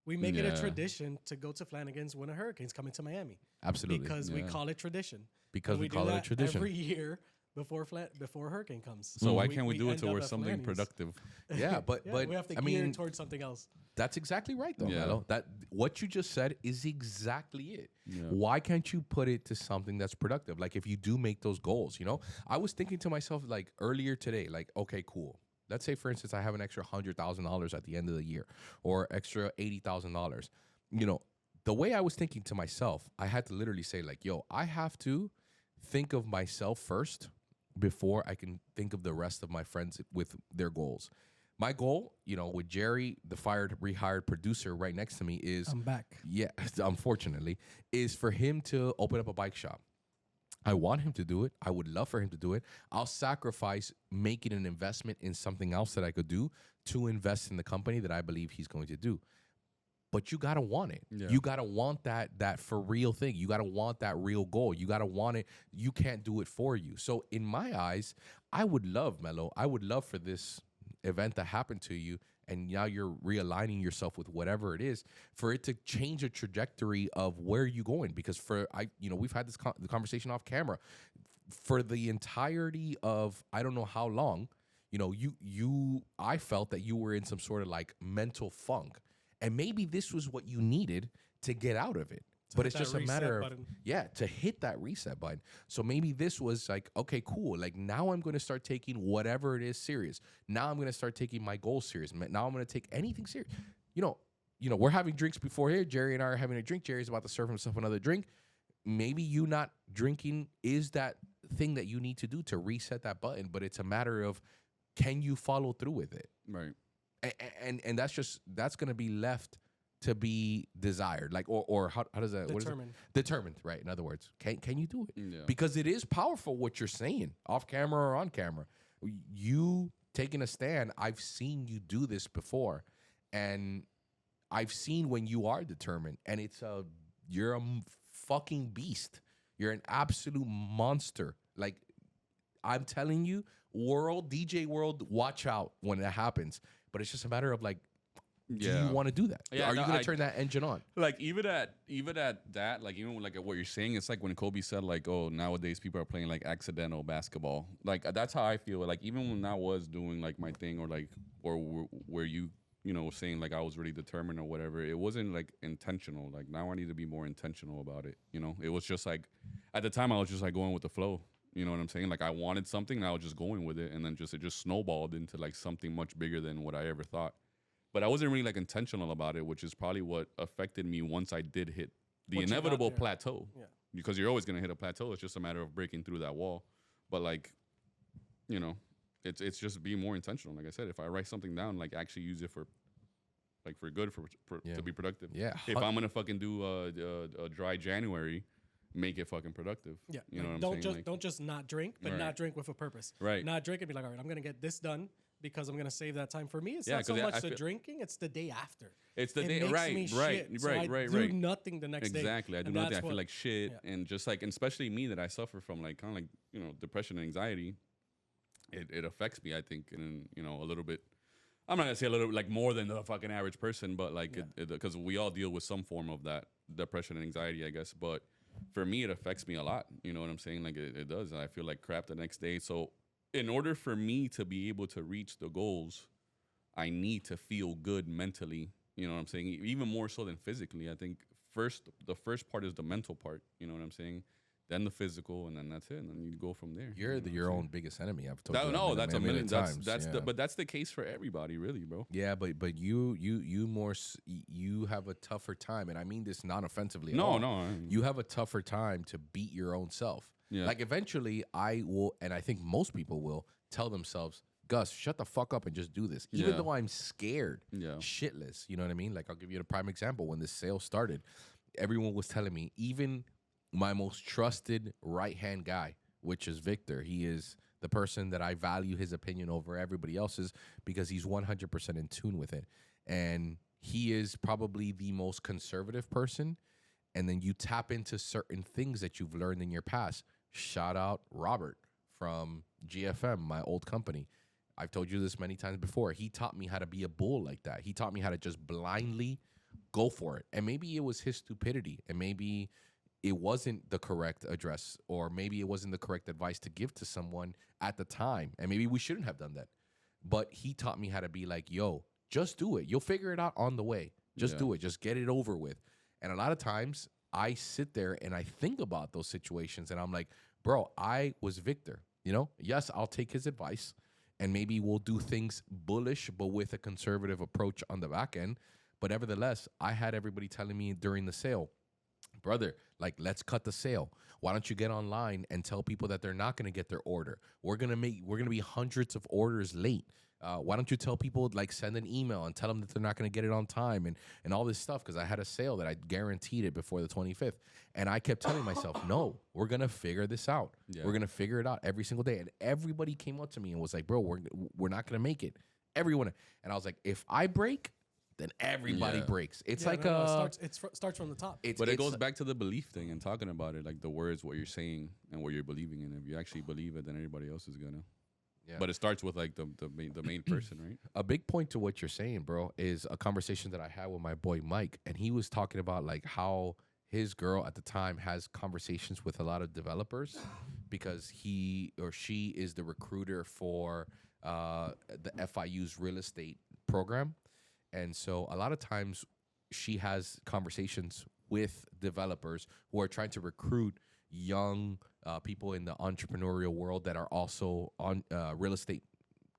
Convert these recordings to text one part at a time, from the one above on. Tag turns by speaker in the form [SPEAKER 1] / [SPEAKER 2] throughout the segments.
[SPEAKER 1] We make it a tradition to go to Flanagan's when a hurricane's coming to Miami.
[SPEAKER 2] Absolutely.
[SPEAKER 1] Because we call it tradition.
[SPEAKER 2] Because
[SPEAKER 1] and
[SPEAKER 2] we call
[SPEAKER 1] do
[SPEAKER 2] it a
[SPEAKER 1] that
[SPEAKER 2] tradition.
[SPEAKER 1] every year before a hurricane comes.
[SPEAKER 3] So why can't we do it
[SPEAKER 1] end up
[SPEAKER 3] towards
[SPEAKER 1] at
[SPEAKER 3] something
[SPEAKER 1] Flanny's.
[SPEAKER 3] productive?
[SPEAKER 2] Yeah, but
[SPEAKER 1] we have to gear towards something else.
[SPEAKER 2] That's exactly right, though,
[SPEAKER 3] Yeah.
[SPEAKER 2] Melo. That what you just said is exactly it.
[SPEAKER 3] Yeah.
[SPEAKER 2] Why can't you put it to something that's productive? Like if you do make those goals, you know, I was thinking to myself like earlier today, like, okay, cool. Let's say, for instance, I have an extra $100,000 at the end of the year, or extra $80,000. You know, the way I was thinking to myself, I had to literally say, like, yo, I have to think of myself first before I can think of the rest of my friends with their goals. My goal, you know, with Jerry, the rehired producer right next to me is...
[SPEAKER 1] I'm back.
[SPEAKER 2] Yeah, unfortunately, is for him to open up a bike shop. I want him to do it. I would love for him to do it. I'll sacrifice making an investment in something else that I could do to invest in the company that I believe he's going to do. But you gotta want it.
[SPEAKER 3] Yeah.
[SPEAKER 2] You gotta want that for real thing. You gotta want that real goal. You gotta want it. You can't do it for you. So in my eyes, I would love, Melo, I would love for this event that happened to you, and now you're realigning yourself with whatever it is, for it to change the trajectory of where you're going. Because we've had this the conversation off camera. For the entirety of I don't know how long, you know, I felt that you were in some sort of like mental funk. And maybe this was what you needed to get out of it. But it's just a matter of, to hit that reset button. So maybe this was like, okay, cool. Like now I'm going to start taking whatever it is serious. Now I'm going to start taking my goals serious. Now I'm going to take anything serious. You know, we're having drinks before here. Jerry and I are having a drink. Jerry's about to serve himself another drink. Maybe you not drinking is that thing that you need to do to reset that button. But it's a matter of, can you follow through with it?
[SPEAKER 3] Right.
[SPEAKER 2] And that's going to be left to be desired, like or how does that
[SPEAKER 1] Determined.
[SPEAKER 2] Determined, right? In other words, can you do it?
[SPEAKER 3] Yeah.
[SPEAKER 2] Because it is powerful what you're saying, off camera or on camera. You taking a stand. I've seen you do this before, and I've seen when you are determined, and you're a fucking beast. You're an absolute monster. Like I'm telling you, DJ world, watch out when that happens. But it's just a matter of like, do you want to do that?
[SPEAKER 3] Yeah,
[SPEAKER 2] Are you going to turn that engine on?
[SPEAKER 3] Like even at that, like even like at what you're saying, it's like when Kobe said like, oh, nowadays people are playing like accidental basketball. Like that's how I feel. Like even when I was doing like my thing, or where you know saying like I was really determined or whatever, it wasn't like intentional. Like now I need to be more intentional about it. You know, it was just like at the time I was just like going with the flow. You know what I'm saying? Like I wanted something, and I was just going with it, and then it just snowballed into like something much bigger than what I ever thought. But I wasn't really like intentional about it, which is probably what affected me once I did hit the inevitable plateau. Yeah. Because you're always gonna hit a plateau. It's just a matter of breaking through that wall. But like, you know, it's just being more intentional. Like I said, if I write something down, like actually use it for good to be productive.
[SPEAKER 2] Yeah.
[SPEAKER 3] If I'm gonna fucking do a dry January, make it fucking productive.
[SPEAKER 1] Yeah.
[SPEAKER 3] You know what I'm saying?
[SPEAKER 1] Don't just not drink, but not drink with a purpose.
[SPEAKER 3] Right.
[SPEAKER 1] Not drink and be like, all right, I'm going to get this done because I'm going to save that time. For me, it's not so
[SPEAKER 3] 'cause
[SPEAKER 1] much the drinking, it's the day after.
[SPEAKER 3] It's the
[SPEAKER 1] it
[SPEAKER 3] day,
[SPEAKER 1] makes
[SPEAKER 3] right,
[SPEAKER 1] me
[SPEAKER 3] right,
[SPEAKER 1] shit.
[SPEAKER 3] right,
[SPEAKER 1] so
[SPEAKER 3] right,
[SPEAKER 1] I
[SPEAKER 3] right.
[SPEAKER 1] do nothing the next day.
[SPEAKER 3] Exactly. I do
[SPEAKER 1] And
[SPEAKER 3] nothing. I
[SPEAKER 1] that's
[SPEAKER 3] feel like shit.
[SPEAKER 1] Yeah.
[SPEAKER 3] And just like, and especially me that I suffer from like kind of like, you know, depression and anxiety, it affects me, I think, in, you know, a little bit. I'm not going to say a little bit like more than the fucking average person, but like, because we all deal with some form of that depression and anxiety, I guess. But for me, it affects me a lot. You know what I'm saying? Like it does. And I feel like crap the next day. So in order for me to be able to reach the goals, I need to feel good mentally. You know what I'm saying? Even more so than physically. I think the first part is the mental part. You know what I'm saying? Then the physical, and then that's it. And then you go from there.
[SPEAKER 2] You're your own biggest enemy. I've told you.
[SPEAKER 3] No, that's a million times.
[SPEAKER 2] But
[SPEAKER 3] that's the case for everybody, really, bro.
[SPEAKER 2] Yeah, but you have a tougher time, and I mean this non-offensively.
[SPEAKER 3] No.
[SPEAKER 2] You have a tougher time to beat your own self.
[SPEAKER 3] Yeah.
[SPEAKER 2] Like eventually, I will, and I think most people will tell themselves, Gus, shut the fuck up and just do this. Even though I'm scared, shitless. You know what I mean? Like I'll give you a prime example. When this sale started, everyone was telling me, even my most trusted right-hand guy, which is Victor, he is the person that I value his opinion over everybody else's because he's 100% in tune with it. And he is probably the most conservative person. And then you tap into certain things that you've learned in your past. Shout out Robert from GFM, my old company. I've told you this many times before. He taught me how to be a bull like that. He taught me how to just blindly go for it. And maybe it was his stupidity, and maybe it wasn't the correct address, or maybe it wasn't the correct advice to give to someone at the time. And maybe we shouldn't have done that. But he taught me how to be like, yo, just do it. You'll figure it out on the way. Just do it. Just get it over with. And a lot of times I sit there and I think about those situations and I'm like, bro, I was Victor. You know, yes, I'll take his advice and maybe we'll do things bullish, but with a conservative approach on the back end. But nevertheless, I had everybody telling me during the sale, brother, like, let's cut the sale. Why don't you get online and tell people that they're not going to get their order? We're going to be hundreds of orders late. Why don't you tell people, like, send an email and tell them that they're not going to get it on time and all this stuff, because I had a sale that I guaranteed it before the 25th. And I kept telling myself, no, we're going to figure this out. Yeah. We're going to figure it out every single day. And everybody came up to me and was like, bro, we're not going to make it. Everyone. And I was like, if I break, then everybody breaks. It's like
[SPEAKER 1] it starts from the top.
[SPEAKER 3] But it goes back to the belief thing and talking about it, like the words, what you're saying and what you're believing in. If you actually believe it, then everybody else is gonna. Yeah. But it starts with like the main person, right?
[SPEAKER 2] A big point to what you're saying, bro, is a conversation that I had with my boy Mike, and he was talking about like how his girl at the time has conversations with a lot of developers because he or she is the recruiter for the FIU's real estate program. And so a lot of times she has conversations with developers who are trying to recruit young people in the entrepreneurial world that are also on real estate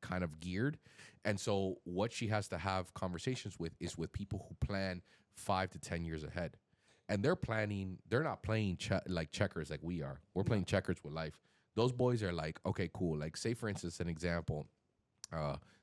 [SPEAKER 2] kind of geared. And so what she has to have conversations with is with people who plan 5 to 10 years ahead. And they're not playing like checkers like we are. We're playing checkers with life. Those boys are like, okay, cool. Like, say, for instance, an example,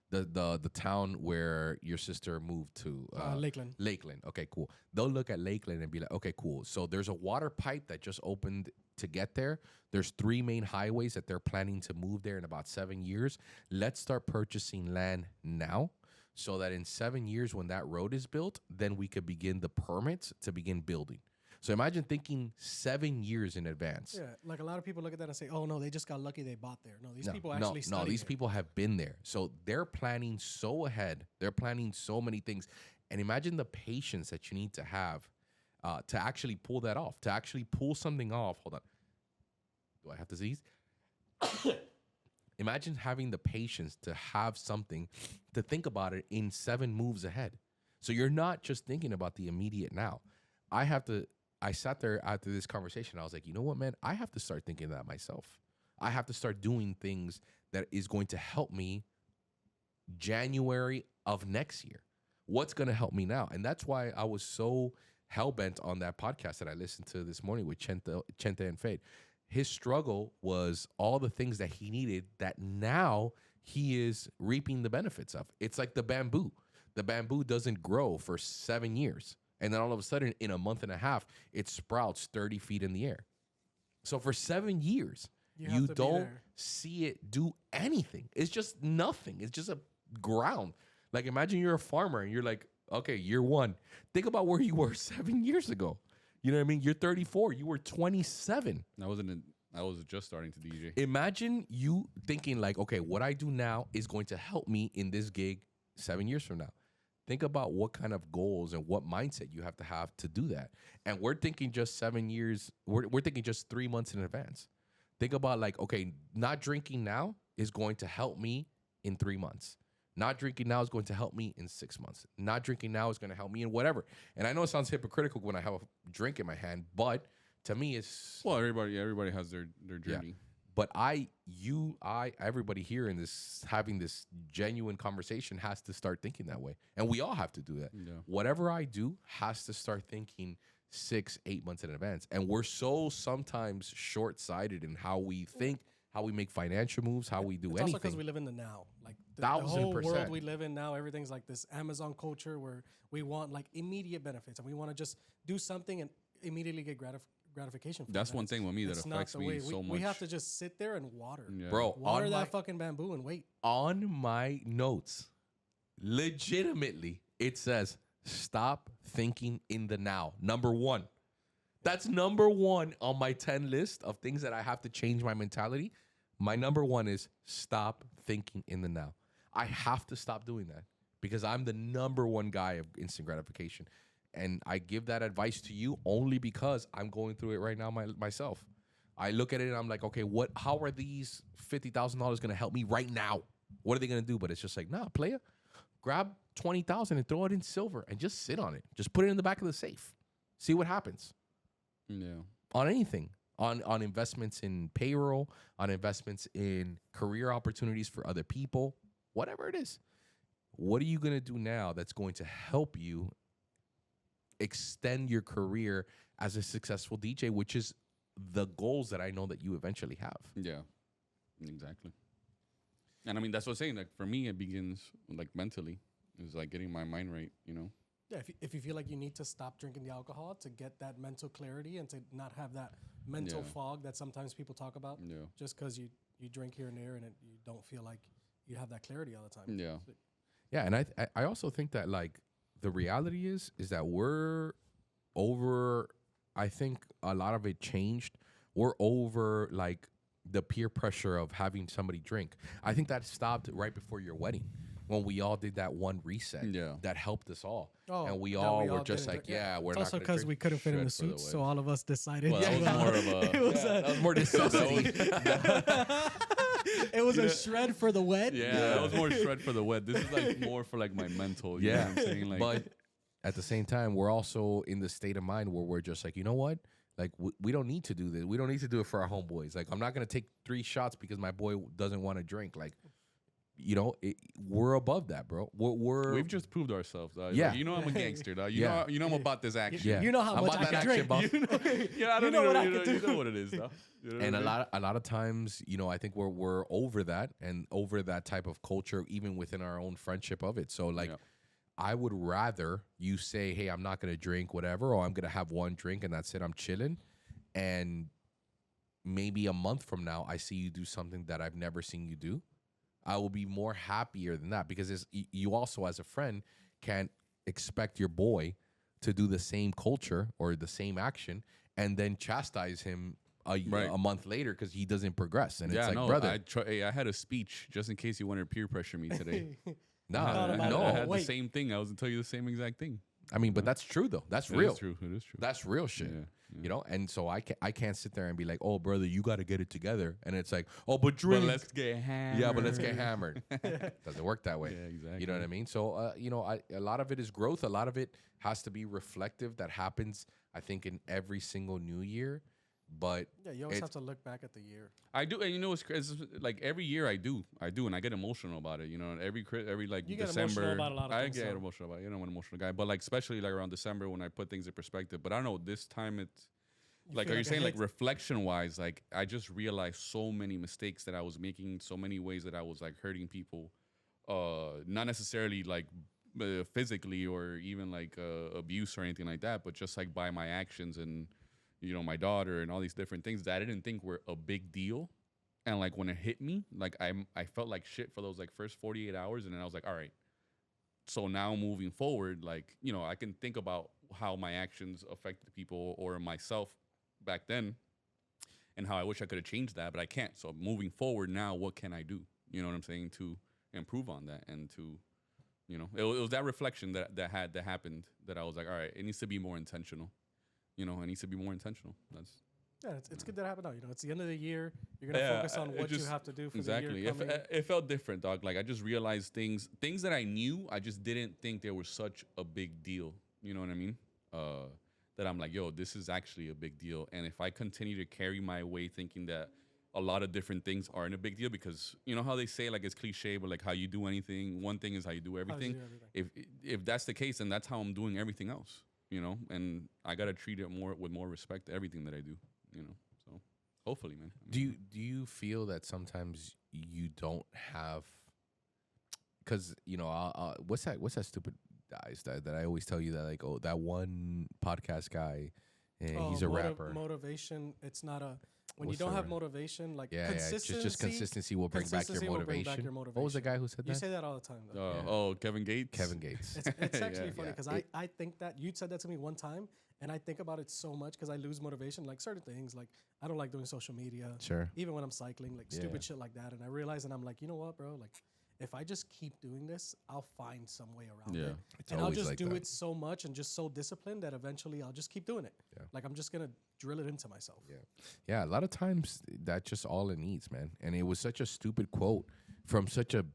[SPEAKER 2] the town where your sister moved to,
[SPEAKER 1] Lakeland.
[SPEAKER 2] Lakeland. Okay, cool. They'll look at Lakeland and be like, okay, cool. So there's a water pipe that just opened to get there. There's 3 main highways that they're planning to move there in about 7 years. Let's start purchasing land now so that in 7 years when that road is built, then we could begin the permits to begin building. So imagine thinking 7 years in advance.
[SPEAKER 1] Yeah, like a lot of people look at that and say, oh, no, they just got lucky they bought there. No, these people actually studied
[SPEAKER 2] No, these
[SPEAKER 1] there.
[SPEAKER 2] people have been there. So they're planning so ahead. They're planning so many things. And imagine the patience that you need to have to actually pull that off, to actually pull something off. Hold on. Do I have to sneeze? Imagine having the patience to have something, to think about it in 7 moves ahead. So you're not just thinking about the immediate now. I sat there after this conversation. I was like, you know what, man? I have to start thinking that myself. I have to start doing things that is going to help me January of next year. What's going to help me now? And that's why I was so hell-bent on that podcast that I listened to this morning with Chente and Fade. His struggle was all the things that he needed that now he is reaping the benefits of. It's like the bamboo. The bamboo doesn't grow for 7 years. And then all of a sudden, in a month and a half, it sprouts 30 feet in the air. So for 7 years, you don't see it do anything. It's just nothing. It's just a ground. Like, imagine you're a farmer and you're like, okay, year 1. Think about where you were 7 years ago. You know what I mean? You're 34. You were 27.
[SPEAKER 3] I was just starting to DJ.
[SPEAKER 2] Imagine you thinking like, okay, what I do now is going to help me in this gig 7 years from now. Think about what kind of goals and what mindset you have to do that. And we're thinking just 7 years. We're thinking just 3 months in advance. Think about like, okay, not drinking now is going to help me in 3 months. Not drinking now is going to help me in 6 months. Not drinking now is going to help me in whatever. And I know it sounds hypocritical when I have a drink in my hand, but to me, it's...
[SPEAKER 3] Well, everybody has their journey.
[SPEAKER 2] Yeah. But everybody here in this, having this genuine conversation has to start thinking that way. And we all have to do that. Yeah. Whatever I do has to start thinking 6-8 months in advance. And we're so sometimes short-sighted in how we think, how we make financial moves, how we do anything.
[SPEAKER 1] Also because we live in the now. Like the whole world we live in now, everything's like this Amazon culture where we want like immediate benefits and we want to just do something and immediately get gratification.
[SPEAKER 3] That's one thing with me that affects me so much.
[SPEAKER 1] We have to just sit there and water.
[SPEAKER 3] Yeah.
[SPEAKER 2] Bro,
[SPEAKER 1] water that fucking bamboo and wait.
[SPEAKER 2] On my notes, legitimately, it says, stop thinking in the now. Number 1. That's number 1 on my 10 list of things that I have to change my mentality. My number 1 is stop thinking in the now. I have to stop doing that because I'm the number 1 guy of instant gratification. and I give that advice to you only because I'm going through it right now myself. I look at it and I'm like, okay, how are these $50,000 going to help me right now? What are they going to do? But it's just like, nah, player, grab 20,000 and throw it in silver and just sit on it. Just put it in the back of the safe. See what happens.
[SPEAKER 3] Yeah.
[SPEAKER 2] On anything. On investments in payroll, on investments in career opportunities for other people, whatever it is. What are you going to do now that's going to help you extend your career as a successful DJ, which is the goals that I know that you eventually have?
[SPEAKER 3] Yeah, exactly. And I mean, that's what I'm saying. Like, for me, it begins like mentally. It's like getting my mind right, you know?
[SPEAKER 1] Yeah, if you feel like you need to stop drinking the alcohol to get that mental clarity and to not have that mental fog that sometimes people talk about, just because you drink here and there and you don't feel like you have that clarity all the time.
[SPEAKER 3] Yeah.
[SPEAKER 2] Yeah, and I also think that, like, the reality is that we're over, I think a lot of it changed. We're over, like, the peer pressure of having somebody drink. I think that stopped right before your wedding when we all did that one reset.
[SPEAKER 3] Yeah.
[SPEAKER 2] That helped us all.
[SPEAKER 1] Oh,
[SPEAKER 2] and we
[SPEAKER 1] that
[SPEAKER 2] all
[SPEAKER 1] we
[SPEAKER 2] were
[SPEAKER 1] all
[SPEAKER 2] just
[SPEAKER 1] didn't
[SPEAKER 2] like,
[SPEAKER 1] drink.
[SPEAKER 2] yeah, we're
[SPEAKER 1] It's
[SPEAKER 2] not
[SPEAKER 1] also
[SPEAKER 2] going to
[SPEAKER 1] because we couldn't fit in the
[SPEAKER 3] Shred for the
[SPEAKER 1] suits, so all of us decided.
[SPEAKER 3] Well, that was more of a...
[SPEAKER 2] that was more necessity.
[SPEAKER 1] It was a shred for the wed.
[SPEAKER 3] Yeah, that was more shred for the wet. This is like more for like my mental. You know what I'm saying? Like,
[SPEAKER 2] but at the same time, we're also in the state of mind where we're just like, you know what? Like, we don't need to do this. We don't need to do it for our homeboys. Like, I'm not going to take 3 shots because my boy doesn't want to drink. Like, you know, we're above that, bro.
[SPEAKER 3] we've just proved ourselves.
[SPEAKER 2] Yeah.
[SPEAKER 3] Like, you know I'm a gangster, dog.
[SPEAKER 2] Yeah.
[SPEAKER 3] You know I'm about this action.
[SPEAKER 2] Yeah.
[SPEAKER 1] You know how
[SPEAKER 2] I'm
[SPEAKER 1] much
[SPEAKER 2] about
[SPEAKER 1] I
[SPEAKER 2] that
[SPEAKER 1] can
[SPEAKER 2] action,
[SPEAKER 1] drink.
[SPEAKER 2] buff.
[SPEAKER 3] Yeah, I don't
[SPEAKER 1] know what I
[SPEAKER 3] you
[SPEAKER 1] can
[SPEAKER 3] you
[SPEAKER 1] do.
[SPEAKER 3] know what it is, though. You know
[SPEAKER 2] And
[SPEAKER 3] what I mean?
[SPEAKER 2] a lot of times, you know, I think we're over that and over that type of culture, even within our own friendship of it. So, like,
[SPEAKER 3] Yeah.
[SPEAKER 2] I would rather you say, hey, I'm not going to drink whatever, or I'm going to have one drink and that's it. I'm chilling. And maybe a month from now, I see you do something that I've never seen you do. I will be more happier than that, because you also, as a friend, can't expect your boy to do the same culture or the same action and then chastise him a month later because he doesn't progress. And it's like, brother.
[SPEAKER 3] I had a speech just in case you wanted to peer pressure me today.
[SPEAKER 2] I
[SPEAKER 3] I had the same thing. I was going to tell you the same exact thing.
[SPEAKER 2] I mean, but that's true, though. That's real.
[SPEAKER 3] It is true. It is true.
[SPEAKER 2] That's real shit.
[SPEAKER 3] Yeah.
[SPEAKER 2] You know, and so I can't sit there and be like, oh, brother, you got to get it together. And it's like, oh, but drink.
[SPEAKER 3] But let's get hammered.
[SPEAKER 2] Yeah, but let's get hammered. Doesn't work that way.
[SPEAKER 3] Yeah, exactly.
[SPEAKER 2] You know what I mean? So, you know, a lot of it is growth. A lot of it has to be reflective. That happens, I think, in every single new year. But
[SPEAKER 1] Yeah, you always have to look back at the year.
[SPEAKER 3] I do, and you know, it's like every year I do, and I get emotional about it. You know, every like
[SPEAKER 1] You get
[SPEAKER 3] December,
[SPEAKER 1] emotional about a lot of things,
[SPEAKER 3] I get
[SPEAKER 1] so.
[SPEAKER 3] emotional about it. You know, I'm an emotional guy, but like especially like around December when I put things in perspective. But I don't know, this time it's like,
[SPEAKER 1] feel
[SPEAKER 3] are you
[SPEAKER 1] like it
[SPEAKER 3] saying like
[SPEAKER 1] hits?
[SPEAKER 3] reflection wise? Like I just realized so many mistakes that I was making, so many ways that I was like hurting people, not necessarily like physically or even like abuse or anything like that, but just like by my actions and, you know, my daughter and all these different things that I didn't think were a big deal. And like when it hit me, like I felt like shit for those like first 48 hours. And then I was like, all right, so now moving forward, like, you know, I can think about how my actions affected people or myself back then and how I wish I could have changed that, but I can't. So moving forward now, what can I do? You know what I'm saying? To improve on that and to, you know, it was that reflection that happened that I was like, all right, it needs to be more intentional. You know, it needs to be more intentional. That's
[SPEAKER 1] It's good that it happened now. You know, it's the end of the year. You're gonna focus on what you have to do for the year coming.
[SPEAKER 3] It felt different, dog. Like I just realized things that I knew, I just didn't think they were such a big deal. You know what I mean? That I'm like, yo, this is actually a big deal. And if I continue to carry my way thinking that a lot of different things aren't a big deal, because you know how they say, like, it's cliche, but like how you do anything, one thing is how you do everything. If that's the case, then that's how I'm doing everything else. You know, and I gotta treat it with more respect to everything that I do. You know, so hopefully, man.
[SPEAKER 2] Do you feel that sometimes you don't have? Because you know, what's that stupid guys that I always tell you that, like, oh, that one podcast guy, and he's a rapper.
[SPEAKER 1] Motivation. It's not a. When
[SPEAKER 2] What's
[SPEAKER 1] you don't
[SPEAKER 2] the
[SPEAKER 1] have
[SPEAKER 2] word?
[SPEAKER 1] motivation, like
[SPEAKER 2] Consistency. Just consistency will bring back your motivation. What was the guy who said that?
[SPEAKER 1] You say that all the time, though.
[SPEAKER 3] Oh, Kevin Gates.
[SPEAKER 2] Kevin Gates.
[SPEAKER 1] It's actually funny because
[SPEAKER 2] yeah.
[SPEAKER 1] I think that you said that to me one time, and I think about it so much because I lose motivation. Like certain things, like I don't like doing social media.
[SPEAKER 2] Sure.
[SPEAKER 1] Even when I'm cycling, like stupid shit like that. And I realize, and I'm like, you know what, bro? Like, if I just keep doing this, I'll find some way around
[SPEAKER 3] Yeah.
[SPEAKER 1] it.
[SPEAKER 2] It's
[SPEAKER 1] And I'll
[SPEAKER 2] always
[SPEAKER 1] just
[SPEAKER 2] like
[SPEAKER 1] do
[SPEAKER 2] that.
[SPEAKER 1] it so much and just so disciplined that eventually I'll just keep doing it.
[SPEAKER 2] Yeah.
[SPEAKER 1] Like I'm just gonna drill it into myself.
[SPEAKER 2] Yeah, a lot of times that's just all it needs, man. And it was such a stupid quote from such a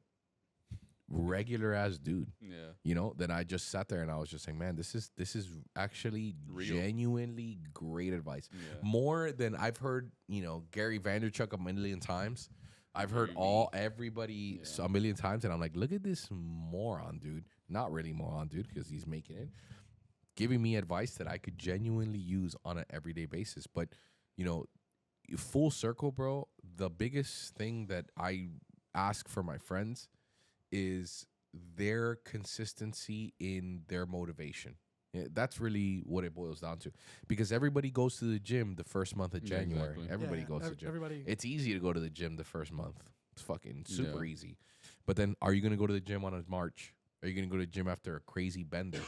[SPEAKER 2] regular ass dude.
[SPEAKER 3] Yeah.
[SPEAKER 2] You know, then I just sat there and I was just saying, man, this is actually
[SPEAKER 3] Real.
[SPEAKER 2] genuinely great advice.
[SPEAKER 3] Yeah.
[SPEAKER 2] More than I've heard, you know, Gary Vaynerchuk a million times. I've heard everybody a million times, and I'm like, look at this moron, dude. Not really moron, dude, because he's making it, giving me advice that I could genuinely use on an everyday basis. But, you know, full circle, bro, the biggest thing that I ask for my friends is their consistency in their motivation. Yeah, that's really what it boils down to. Because everybody goes to the gym the first month of January.
[SPEAKER 3] Exactly.
[SPEAKER 2] Everybody goes to the gym.
[SPEAKER 1] Everybody.
[SPEAKER 2] It's easy to go to the gym the first month. It's fucking super easy. But then are you going to go to the gym on a March? Are you going to go to the gym after a crazy bender?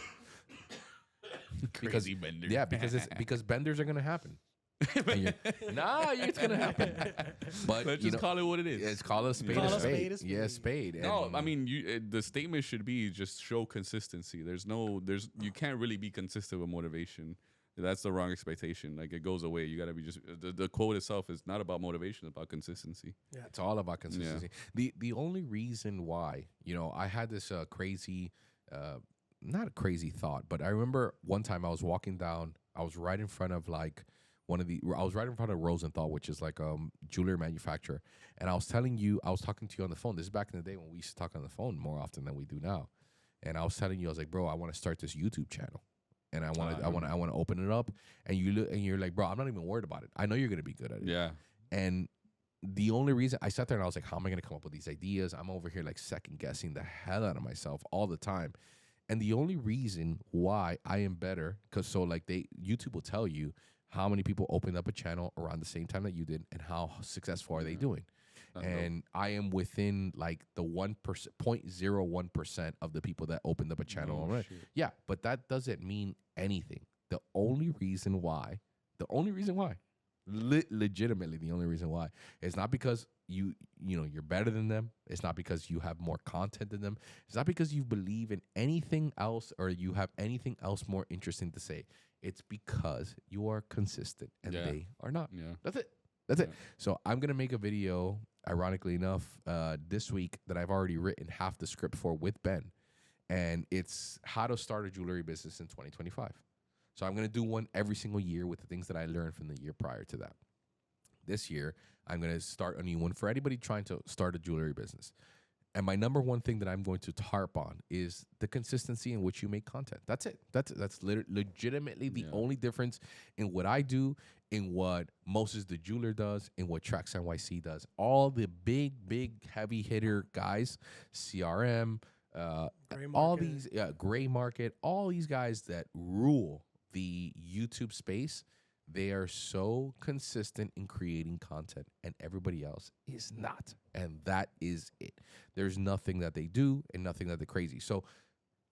[SPEAKER 3] Crazy bender.
[SPEAKER 2] Yeah, because benders are going to happen. It's gonna happen. But
[SPEAKER 3] Let's just call it what it is.
[SPEAKER 2] It's call a spade
[SPEAKER 1] Call
[SPEAKER 2] a
[SPEAKER 1] a
[SPEAKER 2] spade.
[SPEAKER 1] spade a spade.
[SPEAKER 2] Yeah, spade.
[SPEAKER 3] No,
[SPEAKER 2] And
[SPEAKER 3] I mean, the statement should be just show consistency. You can't really be consistent with motivation. That's the wrong expectation. Like it goes away. You got to be just the quote itself is not about motivation, it's about consistency.
[SPEAKER 1] Yeah.
[SPEAKER 2] it's all about consistency. The only reason why, you know, I had this crazy, not a crazy thought, but I remember one time I was walking down. I was right in front of like I was right in front of Rosenthal, which is like jewelry manufacturer. And I was talking to you on the phone. This is back in the day when we used to talk on the phone more often than we do now. And I was telling you, I was like, bro, I want to start this YouTube channel. And I want to open it up. And you're like, bro, I'm not even worried about it. I know you're going to be good at it.
[SPEAKER 3] Yeah.
[SPEAKER 2] And the only reason I sat there and I was like, how am I going to come up with these ideas? I'm over here like second guessing the hell out of myself all the time. And the only reason why I am better, because YouTube will tell you how many people opened up a channel around the same time that you did and how successful are they doing. And I am within like the 1%, 0.01% of the people that opened up a channel already. Yeah, but that doesn't mean anything. The only reason why, legitimately the only reason why, is not because you're better than them. It's not because you have more content than them. It's not because you believe in anything else or you have anything else more interesting to say. It's because you are consistent and they are not.
[SPEAKER 3] Yeah.
[SPEAKER 2] That's it. So I'm going to make a video, ironically enough, this week that I've already written half the script for with Ben. And it's how to start a jewelry business in 2025. So I'm going to do one every single year with the things that I learned from the year prior to that. This year, I'm going to start a new one for anybody trying to start a jewelry business. And my number one thing that I'm going to harp on is the consistency in which you make content. That's it. That's legitimately the only difference in what I do, in what Moses the jeweler does, in what Trax NYC does. All the big heavy hitter guys, CRM, all these Gray Market, all these guys that rule the YouTube space. They are so consistent in creating content, and everybody else is not. And that is it. There's nothing that they do and nothing that they're crazy. So,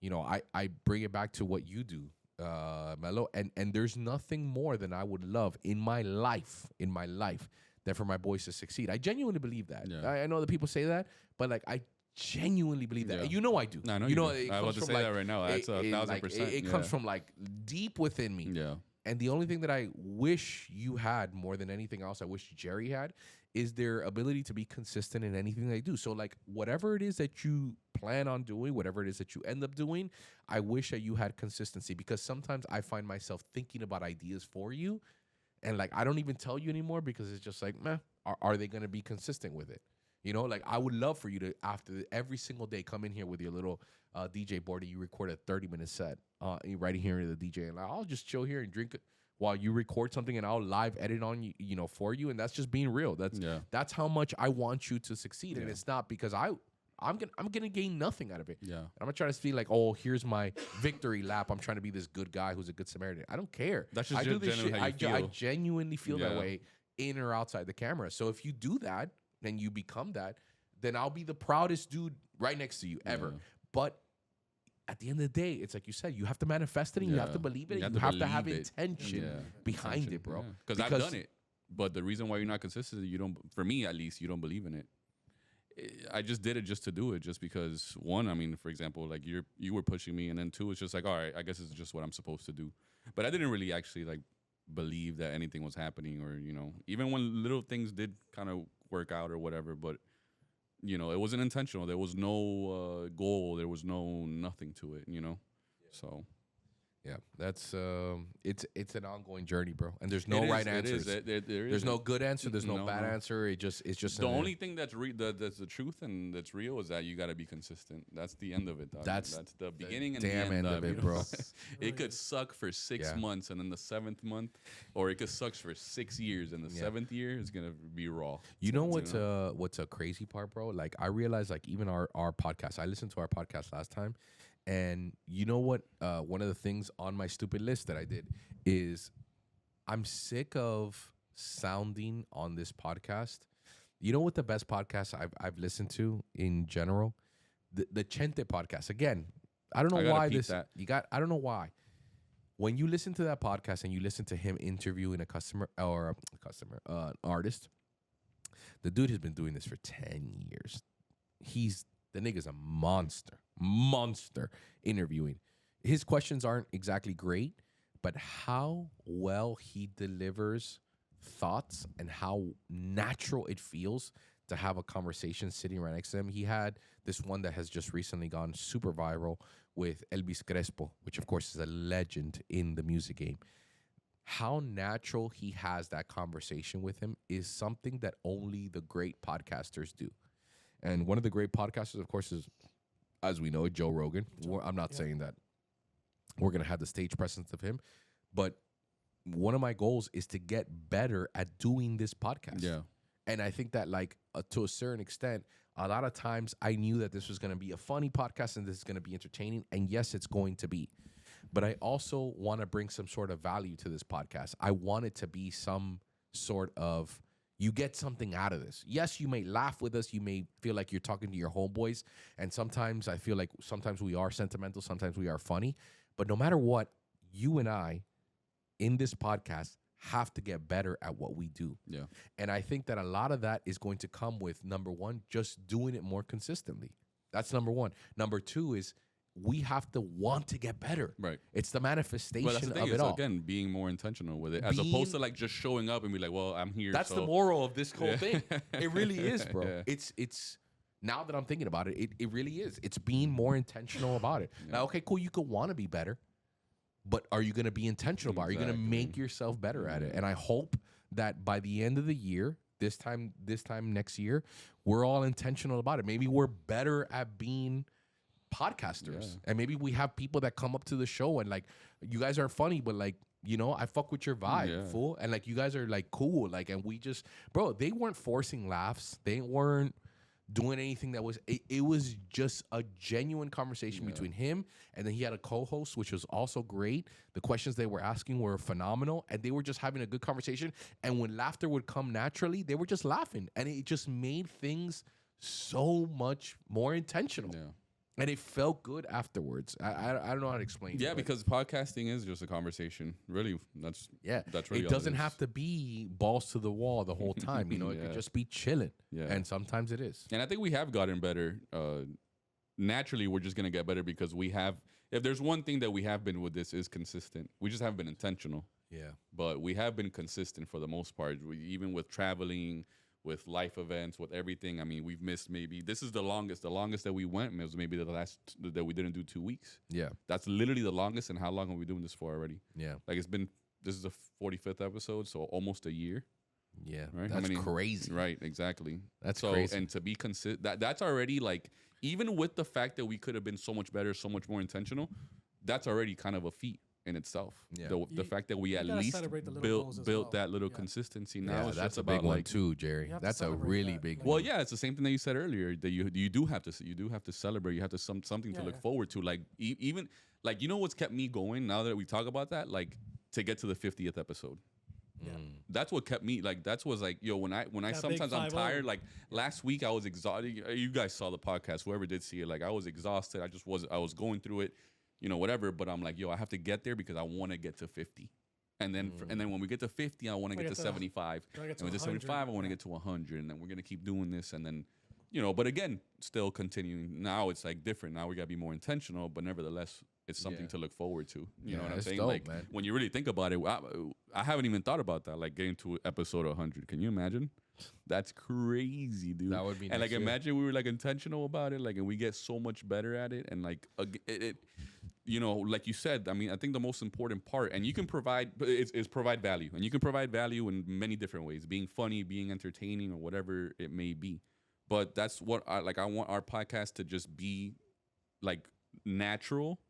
[SPEAKER 2] you know, I bring it back to what you do, Melo, and there's nothing more than I would love in my life, than for my boys to succeed. I genuinely believe that.
[SPEAKER 3] Yeah.
[SPEAKER 2] I know that people say that, but like I genuinely believe that.
[SPEAKER 3] Yeah.
[SPEAKER 2] You know I do.
[SPEAKER 3] I know
[SPEAKER 2] you know,
[SPEAKER 3] do. I was about to say that right now. That's 1,000%.
[SPEAKER 2] It comes from like deep within me.
[SPEAKER 3] Yeah.
[SPEAKER 2] And the only thing that I wish you had more than anything else, I wish Jerry had, is their ability to be consistent in anything they do. So like whatever it is that you plan on doing, whatever it is that you end up doing, I wish that you had consistency, because sometimes I find myself thinking about ideas for you and like I don't even tell you anymore because it's just like, meh, are they going to be consistent with it? You know, like I would love for you to, after every single day, come in here with your little DJ board and you record a 30-minute set right here in the DJ. And I'll just chill here and drink it while you record something and I'll live edit on you, you know, for you. And that's just being real. That's how much I want you to succeed. And it's not because I'm gonna gain nothing out of it.
[SPEAKER 3] Yeah.
[SPEAKER 2] I'm not trying to feel like, oh, here's my victory lap. I'm trying to be this good guy who's a good Samaritan. I don't care.
[SPEAKER 3] That's just
[SPEAKER 2] I do this shit.
[SPEAKER 3] how you feel.
[SPEAKER 2] I genuinely feel that way in or outside the camera. So if you do that, and you become that, then I'll be the proudest dude right next to you ever. But at the end of the day, it's like you said, you have to manifest it and you have to believe it. You have to have intention behind it, bro.
[SPEAKER 3] Because I've done it. But the reason why you're not consistent, for me at least, you don't believe in it. I just did it just to do it, just because one, I mean, for example, like you were pushing me, and then two, it's just like, all right, I guess it's just what I'm supposed to do. But I didn't really actually like believe that anything was happening, or even when little things did kind of work out or whatever. But it wasn't intentional. There was no goal. There was nothing to it. So.
[SPEAKER 2] Yeah, that's it's an ongoing journey, bro. And there's no right answers. There's no good answer. There's no bad answer. It's just
[SPEAKER 3] the only thing that's that's the truth and that's real is that you got to be consistent. That's the end of it. Dog. That's the beginning and the end
[SPEAKER 2] of it, bro.
[SPEAKER 3] It could suck for 6 months, and then the 7th month, or it could suck for 6 years, and the 7th year is gonna be raw.
[SPEAKER 2] You know what's a crazy part, bro? Like I realized, like even our podcast. I listened to our podcast last time. And you know what? One of the things on my stupid list that I did is I'm sick of sounding on this podcast. You know what the best podcast I've listened to in general? The Chente podcast. Again, I don't know why this. I don't know why. When you listen to that podcast and you listen to him interviewing a customer or an artist, the dude has been doing this for 10 years. The nigga's a monster interviewing. His questions aren't exactly great, but how well he delivers thoughts and how natural it feels to have a conversation sitting right next to him. He had this one that has just recently gone super viral with Elvis Crespo, which of course is a legend in the music game. How natural he has that conversation with him is something that only the great podcasters do. And one of the great podcasters, of course, is, as we know, Joe Rogan. I'm not saying that we're going to have the stage presence of him, but one of my goals is to get better at doing this podcast.
[SPEAKER 3] Yeah.
[SPEAKER 2] And I think that, like, to a certain extent, a lot of times I knew that this was going to be a funny podcast and this is going to be entertaining. And yes, it's going to be. But I also want to bring some sort of value to this podcast. I want it to be some sort of... You get something out of this. Yes, you may laugh with us. You may feel like you're talking to your homeboys. And sometimes I feel like sometimes we are sentimental. Sometimes we are funny. But no matter what, you and I in this podcast have to get better at what we do.
[SPEAKER 3] Yeah.
[SPEAKER 2] And I think that a lot of that is going to come with, number one, just doing it more consistently. That's number one. Number two is we have to want to get better.
[SPEAKER 3] Right.
[SPEAKER 2] It's the manifestation
[SPEAKER 3] that's the thing,
[SPEAKER 2] of it all.
[SPEAKER 3] Again, being more intentional with it, as opposed to like just showing up and be like, well, I'm here.
[SPEAKER 2] That's the moral of this whole thing. It really is, bro. Yeah. It's now that I'm thinking about it, it really is. It's being more intentional about it. Yeah. Now, okay, cool. You could want to be better, but are you going to be intentional about it? Are you going to make yourself better at it? And I hope that by the end of the year, this time next year, we're all intentional about it. Maybe we're better at being podcasters, and maybe we have people that come up to the show and like, you guys are funny, but like, I fuck with your vibe, fool, and like you guys are like cool, like, and we just, bro, they weren't forcing laughs, they weren't doing anything that was, it was just a genuine conversation between him, and then he had a co-host, which was also great. The questions they were asking were phenomenal, and they were just having a good conversation, and when laughter would come naturally, they were just laughing, and it just made things so much more intentional. And it felt good afterwards. I don't know how to explain it.
[SPEAKER 3] Yeah, because podcasting is just a conversation. Really, that's really
[SPEAKER 2] it doesn't have to be balls to the wall the whole time. It could just be chilling. Yeah. And sometimes it is.
[SPEAKER 3] And I think we have gotten better. Naturally, we're just going to get better because we have, if there's one thing that we have been with this is consistent. We just haven't been intentional.
[SPEAKER 2] Yeah.
[SPEAKER 3] But we have been consistent for the most part. Even with traveling, with life events, with everything. I mean, we've missed this is the longest that we went was maybe the last that we didn't do 2 weeks.
[SPEAKER 2] Yeah.
[SPEAKER 3] That's literally the longest. And how long are we doing this for already?
[SPEAKER 2] Yeah.
[SPEAKER 3] Like this is the 45th episode, so almost a year.
[SPEAKER 2] Yeah.
[SPEAKER 3] Right?
[SPEAKER 2] That's crazy.
[SPEAKER 3] Right, exactly.
[SPEAKER 2] That's crazy.
[SPEAKER 3] And to be that's already like, even with the fact that we could have been so much better, so much more intentional, that's already kind of a feat in itself. Yeah. The fact that we at least built that little consistency. Now it's
[SPEAKER 2] that's
[SPEAKER 3] just
[SPEAKER 2] a
[SPEAKER 3] about
[SPEAKER 2] big one too, Jerry. That's a really big one.
[SPEAKER 3] Well, yeah, it's the same thing that you said earlier, that you do have to celebrate. You have to something to look forward to. Like even like, what's kept me going now that we talk about that, like to get to the 50th episode.
[SPEAKER 1] Yeah.
[SPEAKER 3] That's what kept me, like, that's what's like, when I sometimes I'm tired, like last week I was exhausted. You guys saw the podcast, whoever did see it, like I was exhausted. I was going through it, whatever, but I'm like, I have to get there because I want to get to 50. And then and then when we get to 50, I want to get to 75. And with 75, I want to get to 100. And then we're going to keep doing this. And then, but again, still continuing. Now it's like different. Now we gotta be more intentional, but nevertheless, it's something to look forward to. You know what I'm saying?
[SPEAKER 2] Dope,
[SPEAKER 3] like
[SPEAKER 2] man.
[SPEAKER 3] when you really think about it, I haven't even thought about that. Like getting to episode 100. Can you imagine? That's crazy, dude.
[SPEAKER 2] That would be
[SPEAKER 3] and like
[SPEAKER 2] next year.
[SPEAKER 3] imagine we were like intentional about it, like, and we get so much better at it, and like it like you said, I mean, I think the most important part, and you can provide, is provide value, and you can provide value in many different ways, being funny, being entertaining, or whatever it may be. But that's what I want our podcast to just be like natural,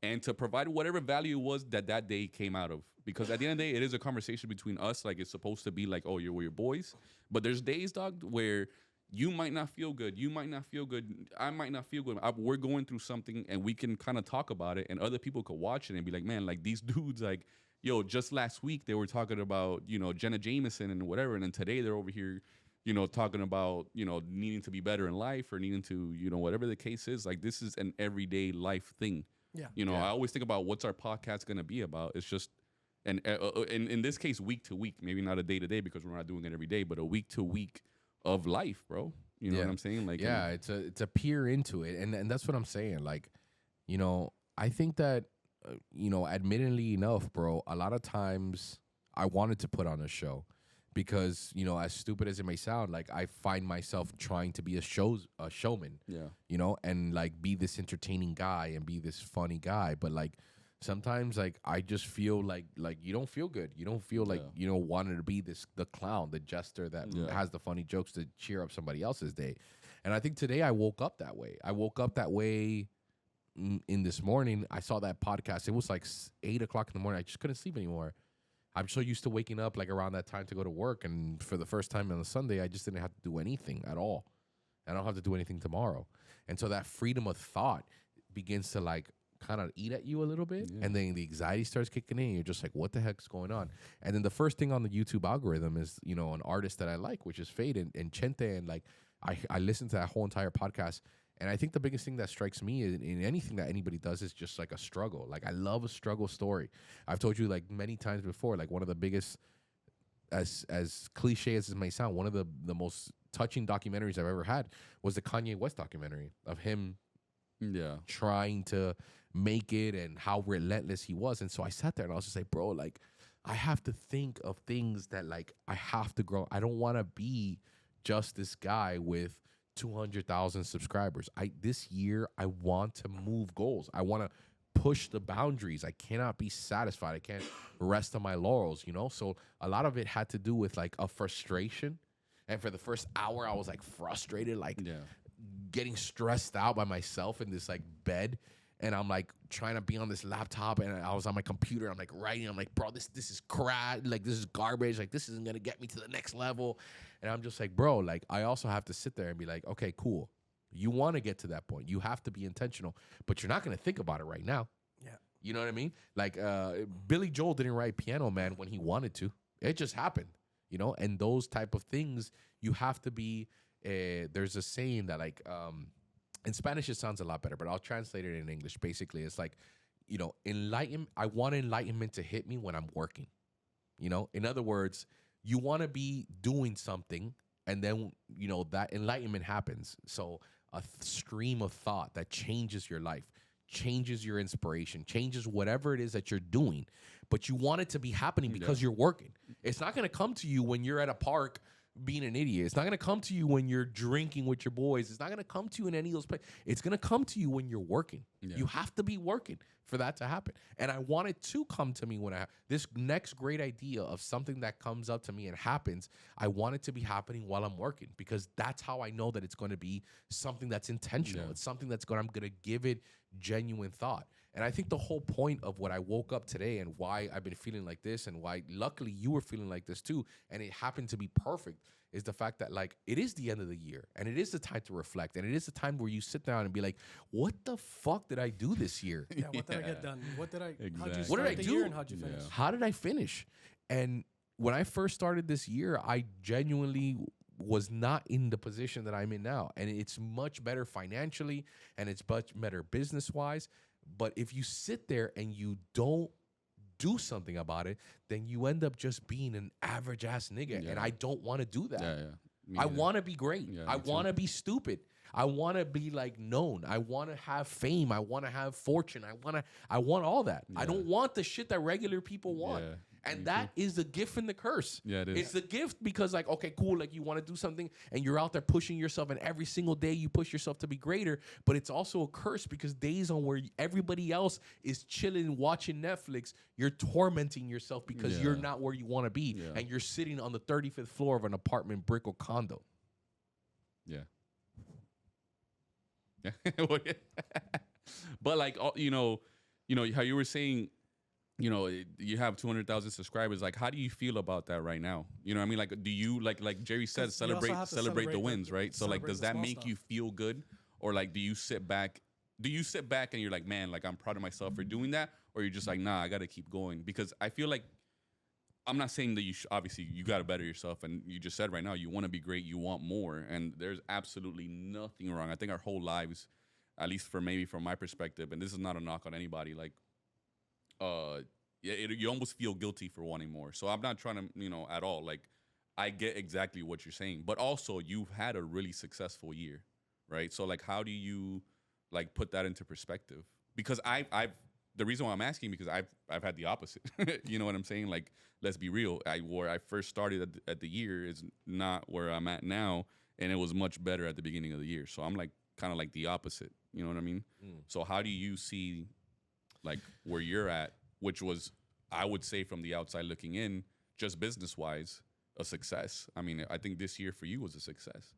[SPEAKER 3] and to provide whatever value it was that day came out of. Because at the end of the day, it is a conversation between us. Like, it's supposed to be like, oh, we're your boys. But there's days, dog, where you might not feel good. You might not feel good. I might not feel good. We're going through something, and we can kind of talk about it, and other people could watch it and be like, man, like these dudes, like, yo, just last week they were talking about, Jenna Jameson and whatever. And then today they're over here, talking about, needing to be better in life, or needing to, whatever the case is. Like, this is an everyday life thing.
[SPEAKER 1] Yeah.
[SPEAKER 3] I always think about what's our podcast going to be about. It's just, and in this case, week to week, maybe not a day to day because we're not doing it every day, but a week to week of life, bro. You know what I'm saying? Like,
[SPEAKER 2] it's a peer into it, and that's what I'm saying. Like, I think that, admittedly enough, bro, a lot of times I wanted to put on a show because, as stupid as it may sound, like I find myself trying to be a showman.
[SPEAKER 3] Yeah.
[SPEAKER 2] And like be this entertaining guy and be this funny guy, but like sometimes like I just feel like you don't feel good. You don't feel like wanting to be the clown, the jester that has the funny jokes to cheer up somebody else's day. And I think today I woke up that way. In this morning. I saw that podcast. It was like 8 o'clock in the morning. I just couldn't sleep anymore. I'm so used to waking up like around that time to go to work, and for the first time on a Sunday, I just didn't have to do anything at all. I don't have to do anything tomorrow. And so that freedom of thought begins to like kind of eat at you a little bit. And then the anxiety starts kicking in. And you're just like, what the heck's going on? And then the first thing on the YouTube algorithm is, an artist that I like, which is Fade and Chente. And like, I listened to that whole entire podcast. And I think the biggest thing that strikes me in anything that anybody does is just like a struggle. Like, I love a struggle story. I've told you like many times before, like one of the biggest, as cliche as it may sound, one of the most touching documentaries I've ever had was the Kanye West documentary of him trying to make it and how relentless he was. And so I sat there and I was just like, bro, like I have to think of things that like I have to grow. I don't want to be just this guy with 200,000 subscribers. This year I want to move goals. I want to push the boundaries. I cannot be satisfied. I can't rest on my laurels, So a lot of it had to do with like a frustration. And for the first hour I was like frustrated, like getting stressed out by myself in this like bed. And I'm like trying to be on this laptop, and I was on my computer. I'm like writing. I'm like, bro, this is crap. Like, this is garbage. Like, this isn't gonna get me to the next level. And I'm just like, bro, like I also have to sit there and be like, okay, cool. You want to get to that point. You have to be intentional, but you're not gonna think about it right now.
[SPEAKER 1] Yeah.
[SPEAKER 2] You know what I mean? Like Billy Joel didn't write Piano Man when he wanted to. It just happened. And those type of things, you have to be. There's a saying that like. In Spanish, it sounds a lot better, but I'll translate it in English. Basically, it's like, I want enlightenment to hit me when I'm working. In other words, you want to be doing something, and then, that enlightenment happens. So a stream of thought that changes your life, changes your inspiration, changes whatever it is that you're doing. But you want it to be happening because you're working. It's not going to come to you when you're at a park being an idiot. It's not going to come to you when you're drinking with your boys. It's not going to come to you in any of those places. It's going to come to you when you're working. You have to be working for that to happen. And I want it to come to me when I have this next great idea of something that comes up to me and happens. I want it to be happening while I'm working, because that's how I know that it's going to be something that's intentional. It's something I'm going to give it genuine thought. And I think the whole point of what I woke up today and why I've been feeling like this, and why luckily you were feeling like this too, and it happened to be perfect, is the fact that like it is the end of the year, and it is the time to reflect, and it is the time where you sit down and be like, what the fuck did I do this year?
[SPEAKER 1] What did I get done? What did I
[SPEAKER 3] Exactly.
[SPEAKER 1] What did I do? Year and how'd you finish?
[SPEAKER 2] How did I finish? And when I first started this year, I genuinely was not in the position that I'm in now. And it's much better financially, and it's much better business-wise. But if you sit there and you don't do something about it, then you end up just being an average-ass nigga. And I don't want to do that. I want to be great.
[SPEAKER 3] Yeah,
[SPEAKER 2] I want to be stupid. I want to be like known. I want to have fame. I want to have fortune. I want all that. I don't want the shit that regular people want.
[SPEAKER 3] Yeah,
[SPEAKER 2] and that is the gift and the curse.
[SPEAKER 3] Yeah, it is.
[SPEAKER 2] It's the gift because like, okay, cool. Like you want to do something and you're out there pushing yourself and every single day you push yourself to be greater. But it's also a curse because days on where everybody else is chilling, watching Netflix, you're tormenting yourself because you're not where you want to be. And you're sitting on the 35th floor of an apartment, brick or condo.
[SPEAKER 3] Yeah. Yeah. But like, you know how you were saying, you have 200,000 subscribers. Like, how do you feel about that right now? You know what I mean? Like, do you like Jerry said, celebrate the wins, right? So like, does that make you feel good? Or like, do you sit back and you're like, man, like I'm proud of myself for doing that? Or you're just like, nah, I got to keep going? Because I feel like, I'm not saying that obviously you got to better yourself. And you just said right now, you want to be great. You want more. And there's absolutely nothing wrong. I think our whole lives, at least from my perspective, and this is not a knock on anybody, like, you almost feel guilty for wanting more. So I'm not trying to, at all. Like, I get exactly what you're saying, but also you've had a really successful year, right? So like, how do you like put that into perspective? Because the reason why I'm asking, because I've had the opposite. You know what I'm saying? Like, let's be real. Where I first started at the year is not where I'm at now, and it was much better at the beginning of the year. So I'm like kind of like the opposite. You know what I mean? So how do you see like where you're at, which was, I would say from the outside looking in, just business wise, a success. I mean, I think this year for you was a success.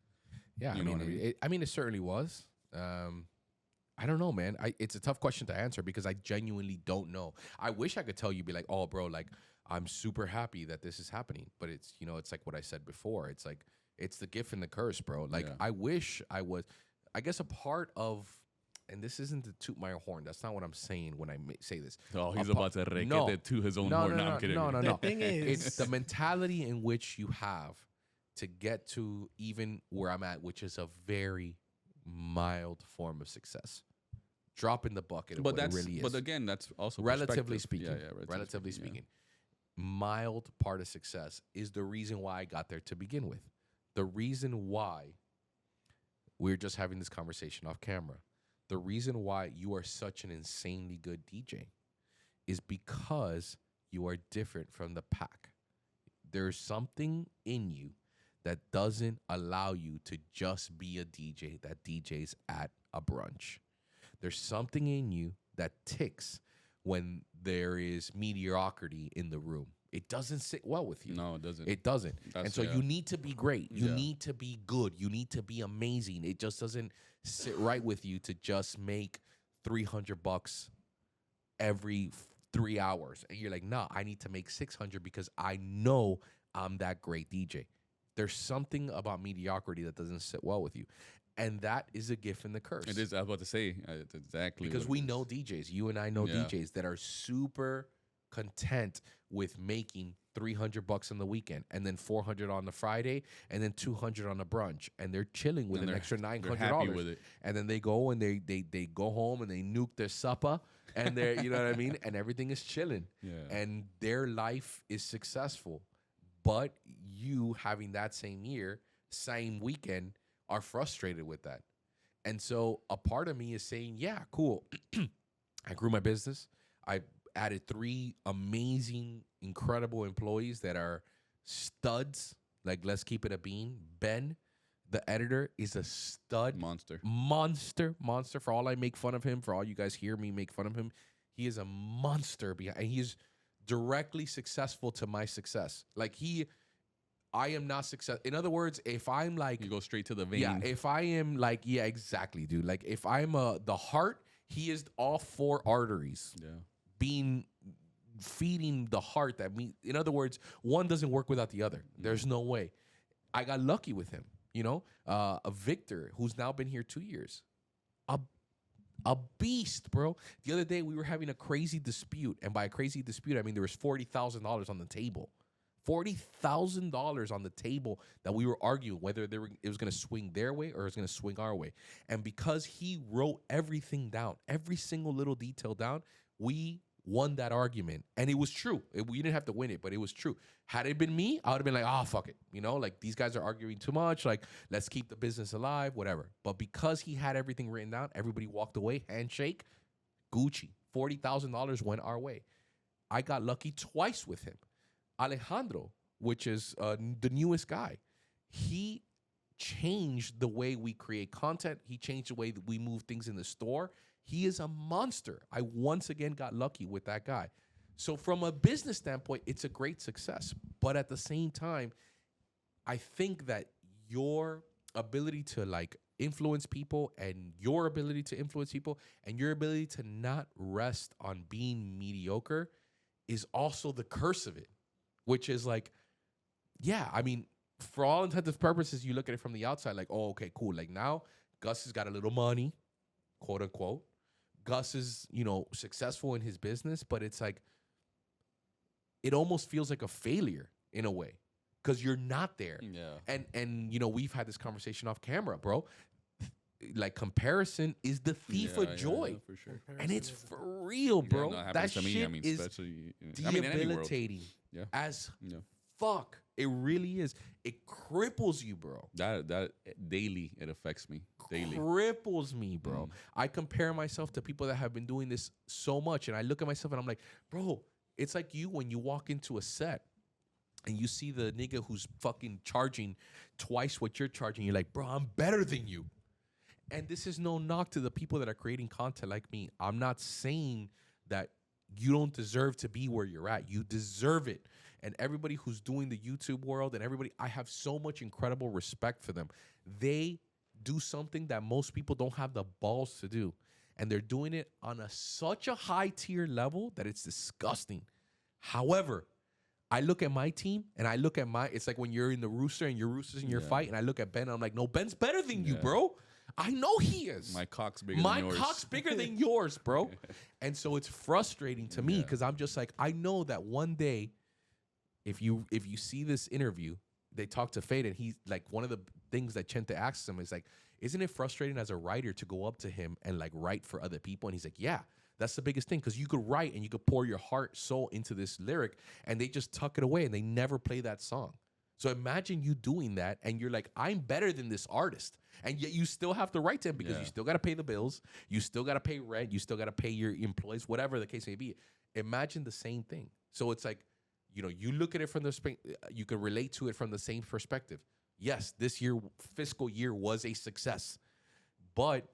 [SPEAKER 2] Yeah, I mean, it certainly was. I don't know, man. It's a tough question to answer because I genuinely don't know. I wish I could tell you, be like, oh, bro, like I'm super happy that this is happening. But it's, it's like what I said before. It's like, it's the gift and the curse, bro. Like I wish I was, I guess a part of, and this isn't to toot my horn. That's not what I'm saying when I say this.
[SPEAKER 3] Oh, he's about to to his own horn.
[SPEAKER 2] No,
[SPEAKER 3] I'm kidding.
[SPEAKER 2] No.
[SPEAKER 1] The thing is,
[SPEAKER 2] it's the mentality in which you have to get to even where I'm at, which is a very mild form of success. Drop in the bucket of what it really is.
[SPEAKER 3] But again, that's also
[SPEAKER 2] relatively speaking.
[SPEAKER 3] Yeah,
[SPEAKER 2] relatively speaking. Mild part of success is the reason why I got there to begin with. The reason why we're just having this conversation off camera. The reason why you are such an insanely good DJ is because you are different from the pack. There's something in you that doesn't allow you to just be a DJ that DJs at a brunch. There's something in you that ticks when there is mediocrity in the room. It doesn't sit well with you.
[SPEAKER 3] No, it doesn't.
[SPEAKER 2] It doesn't. And so you need to be great. You need to be good. You need to be amazing. It just doesn't sit right with you to just make $300 every 3 hours. And you're like, nah, I need to make 600 because I know I'm that great DJ. There's something about mediocrity that doesn't sit well with you. And that is a gift and the curse.
[SPEAKER 3] It is. I was about to say exactly.
[SPEAKER 2] Because we know DJs. You and I know DJs that are super content with making $300 on the weekend and then $400 on the Friday and then $200 on the brunch, and they're chilling with an extra $900
[SPEAKER 3] with it.
[SPEAKER 2] And then they go and they go home and they nuke their supper and they're, you know what I mean, and everything is chilling and their life is successful. But you having that same year, same weekend, are frustrated with that. And so a part of me is saying, yeah, cool. I grew my business. I added 3 amazing, incredible employees that are studs. Like, let's keep it a bean. Ben, the editor, is a stud. Monster. For all I make fun of him, for all you guys hear me make fun of him, he is a monster. And he is directly successful to my success. Like, I am not successful. In other words, if I'm like...
[SPEAKER 3] You go straight to the vein.
[SPEAKER 2] Yeah, if I am like... Yeah, exactly, dude. Like, if I'm the heart, he is all 4 arteries. Yeah. Feeding the heart that me. In other words, one doesn't work without the other. There's no way. I got lucky with him. A Victor who's now been here 2 years, a beast, bro. The other day we were having a crazy dispute, and by a crazy dispute I mean there was $40,000 on the table. $40,000 on the table that we were arguing whether it was going to swing their way or it was going to swing our way. And because he wrote everything down, every single little detail down, we won that argument. And it was true. We didn't have to win it, but it was true. Had it been me, I would have been like, oh, fuck it. You know, like these guys are arguing too much. Like, let's keep the business alive, whatever. But because he had everything written down, everybody walked away, handshake, Gucci. $40,000 went our way. I got lucky twice with him. Alejandro, which is the newest guy, he changed the way we create content. He changed the way that we move things in the store. He is a monster. I once again got lucky with that guy. So from a business standpoint, it's a great success. But at the same time, I think that your ability to like influence people and your ability to influence people and your ability to not rest on being mediocre is also the curse of it, which is like, yeah, I mean, for all intents and purposes, you look at it from the outside like, oh, okay, cool. Like now Gus has got a little money, quote unquote. Gus is, you know, successful in his business, but it's like, it almost feels like a failure in a way because you're not there.
[SPEAKER 3] Yeah.
[SPEAKER 2] And you know, we've had this conversation off camera, bro. Like comparison is the thief of joy.
[SPEAKER 3] Yeah, for sure.
[SPEAKER 2] And it's for real, bro.
[SPEAKER 3] Yeah, no, it
[SPEAKER 2] that
[SPEAKER 3] happens to me.
[SPEAKER 2] shit
[SPEAKER 3] I mean,
[SPEAKER 2] is
[SPEAKER 3] especially,
[SPEAKER 2] debilitating
[SPEAKER 3] Yeah.
[SPEAKER 2] as fuck. It really is. It cripples you, bro.
[SPEAKER 3] That daily, it affects me. Daily.
[SPEAKER 2] Cripples me, bro. I compare myself to people that have been doing this so much, and I look at myself and I'm like, bro, it's like you when you walk into a set and you see the nigga who's fucking charging twice what you're charging. You're like, bro, I'm better than you. And this is no knock to the people that are creating content like me. I'm not saying that you don't deserve to be where you're at. You deserve it. And everybody who's doing the YouTube world and everybody, I have so much incredible respect for them. They do something that most people don't have the balls to do. And they're doing it on such a high tier level that it's disgusting. However, I look at my team and I look at it's like when you're in the rooster and your rooster's in your fight and I look at Ben and I'm like, no, Ben's better than you, bro. I know he is.
[SPEAKER 3] My cock's bigger than yours.
[SPEAKER 2] My cock's bigger than yours, bro. And so it's frustrating to me because I'm just like, I know that one day, if you see this interview, they talk to Fade and he's like, one of the things that Chente asks him is like, isn't it frustrating as a writer to go up to him and like write for other people? And he's like, yeah, that's the biggest thing because you could write and you could pour your heart, soul into this lyric and they just tuck it away and they never play that song. So imagine you doing that and you're like, I'm better than this artist. And yet you still have to write to him because you still got to pay the bills. You still got to pay rent. You still got to pay your employees, whatever the case may be. Imagine the same thing. So it's like, you know, you look at it from you can relate to it from the same perspective. Yes, this fiscal year was a success, but